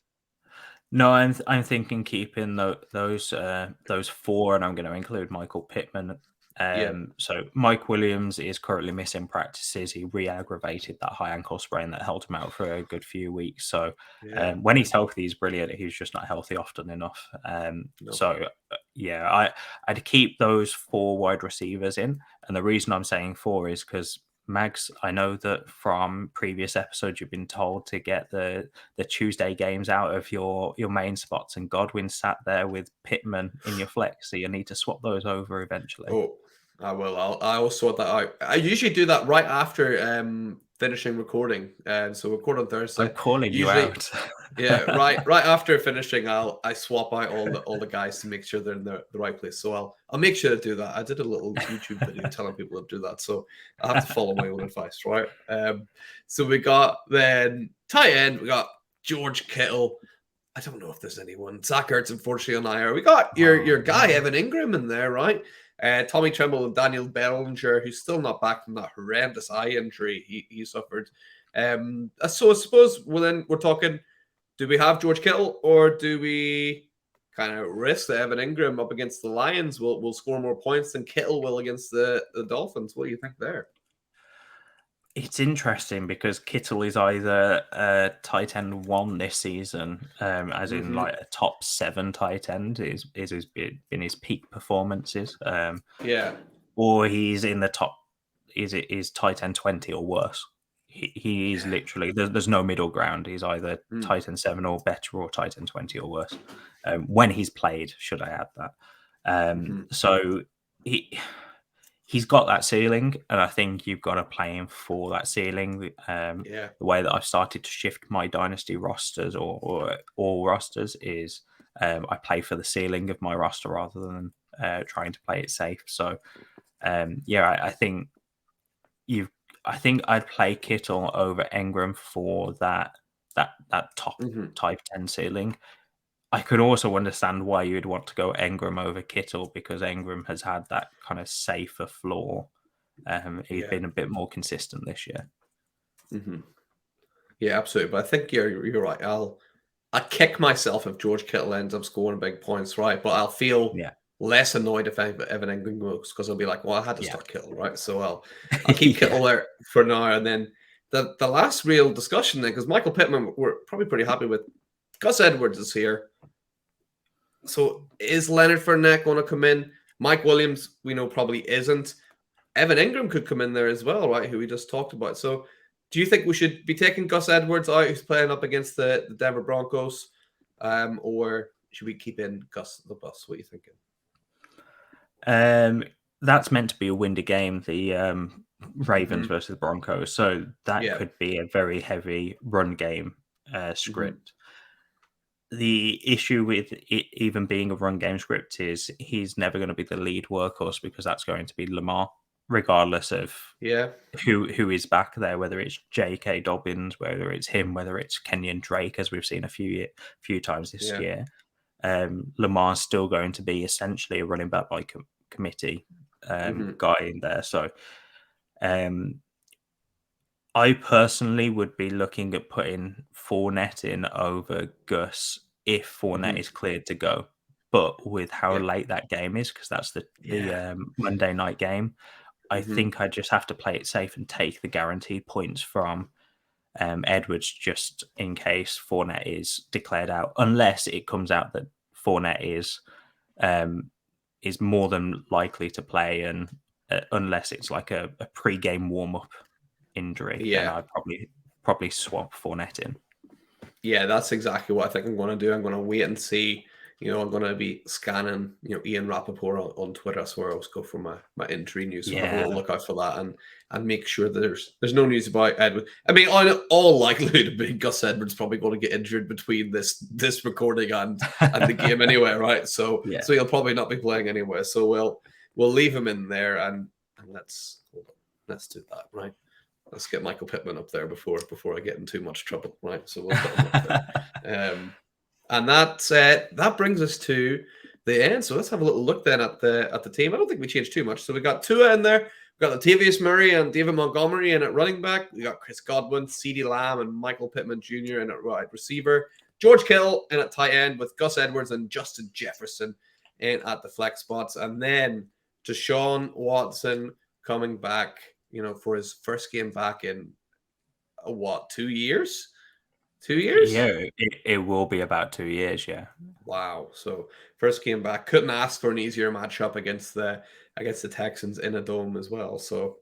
No, I'm thinking keeping those four, and I'm going to include Michael Pittman. So Mike Williams is currently missing practices. He re-aggravated that high ankle sprain that held him out for a good few weeks. So when he's healthy, he's brilliant. He's just not healthy often enough. So I'd keep those four wide receivers in. And the reason I'm saying four is because Mags, I know that from previous episodes you've been told to get the Tuesday games out of your main spots, and Godwin sat there with Pittman in your flex, so you need to swap those over eventually. Oh, I will. I'll sort that out. I usually do that right after finishing recording. So record on Thursday. I'm calling you out. right after finishing, I swap out all the guys to make sure they're in the right place. So I'll make sure to do that. I did a little YouTube video telling people to do that, so I have to follow my own advice, right? So we got then tight end. We got George Kittle. I don't know if there's anyone. Zach Ertz, unfortunately, on IR. We got your guy Evan Ingram in there, right? Tommy Tremble and Daniel Bellinger, who's still not back from that horrendous eye injury he suffered. So I suppose we're talking, do we have George Kittle or do we kind of risk that Evan Ingram up against the Lions will score more points than Kittle will against the Dolphins. What do you think there? It's interesting because Kittle is either a tight end 1 this season, as in like a top 7 tight end is in his peak performances, Yeah. or he's in the top is tight end 20 or worse. He is literally there's no middle ground. He's either tight end 7 or better, or tight end 20 or worse. When he's played, should I add that? So he's got that ceiling, and I think you've got to play him for that ceiling. The way that I've started to shift my dynasty rosters or all rosters is I play for the ceiling of my roster rather than trying to play it safe. So I think I think I'd play Kittle over Ingram for that top type 10 ceiling. I could also understand why you'd want to go Ingram over Kittle, because Ingram has had that kind of safer floor. He's been a bit more consistent this year. Yeah, absolutely. But I think you're right. I kick myself if George Kittle ends up scoring big points, right? But I'll feel less annoyed if Evan Ingram goes, because I'll be like, well, I had to start Kittle, right? So I'll keep Kittle there for now. And then the last real discussion then, because Michael Pittman, we're probably pretty happy with. Gus Edwards is here. So is Leonard Fournette going to come in? Mike Williams, we know, probably isn't. Evan Ingram could come in there as well, right? Who we just talked about. So do you think we should be taking Gus Edwards out, who's playing up against the Denver Broncos? Or should we keep in Gus the Bus? What are you thinking? That's meant to be a windy game, the Ravens versus the Broncos. So that could be a very heavy run game script. The issue with it even being a run game script is he's never going to be the lead workhorse, because that's going to be Lamar, regardless of who is back there, whether it's J.K. Dobbins, whether it's him, whether it's Kenyon Drake, as we've seen a few times this year. Lamar's still going to be essentially a running back by committee guy in there. So I personally would be looking at putting Fournette in over Gus if Fournette is cleared to go. But with how late that game is, because that's the Monday night game, I think I just have to play it safe and take the guaranteed points from Edwards, just in case Fournette is declared out, unless it comes out that Fournette is more than likely to play, and unless it's like a pre-game warm-up injury, then I'd probably swap Fournette in. Yeah, that's exactly what I think I'm going to do. I'm going to wait and see. I'm going to be scanning, Ian Rappaport on Twitter. That's where I always go for my injury news. So have a little look out for that and make sure that there's no news about Edward. I mean, on all likelihood, Gus Edwards probably going to get injured between this recording and the game anyway, right? So he'll probably not be playing anyway. So we'll leave him in there and let's do that, right? Let's get Michael Pittman up there before I get in too much trouble, right? So we'll put him up there. And that brings us to the end. So let's have a little look then at the team. I don't think we changed too much. So we got Tua in there. We got Latavius Murray and David Montgomery in at running back. We got Chris Godwin, CeeDee Lamb, and Michael Pittman Jr. in at wide receiver. George Kittle in at tight end with Gus Edwards and Justin Jefferson in at the flex spots. And then Deshaun Watson coming back, for his first game back in 2 years? 2 years? Yeah, it will be about 2 years. Yeah. Wow. So first game back, couldn't ask for an easier matchup against the Texans in a dome as well. So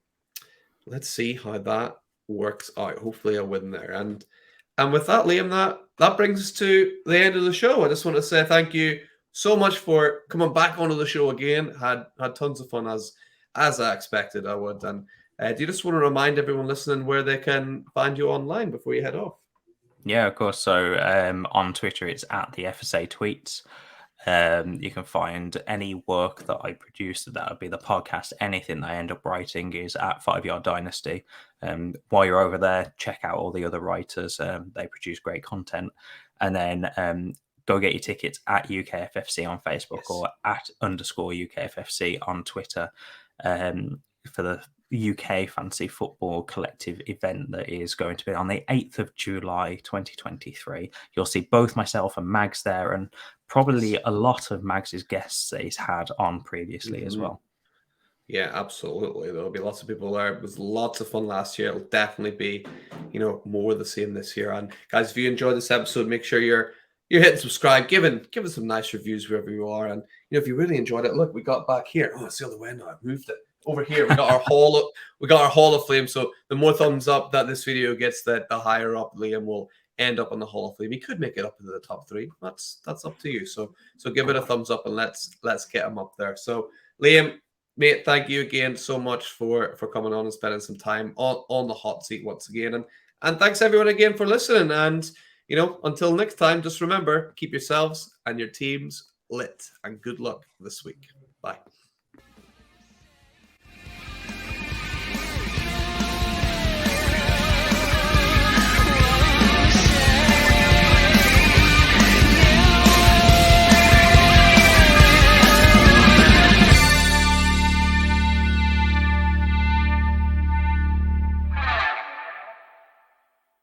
let's see how that works out. Hopefully a win there. And with that, Liam, that brings us to the end of the show. I just want to say thank you so much for coming back onto the show again. Had tons of fun as I expected I would. And do you just want to remind everyone listening where they can find you online before you head off? Yeah, of course. So on Twitter, it's at the FSA Tweets. You can find any work that I produce, that would be the podcast. Anything that I end up writing is at 5 Yard Dynasty. While you're over there, check out all the other writers. They produce great content. And then go get your tickets at UKFFC on Facebook or at _UKFFC on Twitter for the UK Fantasy Football Collective event that is going to be on the 8th of July 2023. You'll see both myself and Mags there, and probably a lot of Mags's guests that he's had on previously as well. Yeah, absolutely. There'll be lots of people there. It was lots of fun last year. It'll definitely be, more of the same this year. And guys, if you enjoyed this episode, make sure you're hitting subscribe, give us some nice reviews wherever you are. And if you really enjoyed it, look, we got back here. Oh, it's the other way now. I've moved it over here. We got our Hall of Fame. So the more thumbs up that this video gets, the higher up Liam will end up on the Hall of Fame. He could make it up into the top 3. That's up to you. So give it a thumbs up and let's get him up there. So Liam, mate, thank you again so much for coming on and spending some time on the hot seat once again. And thanks everyone again for listening. And, until next time, just remember, keep yourselves and your teams lit. And good luck this week. Bye.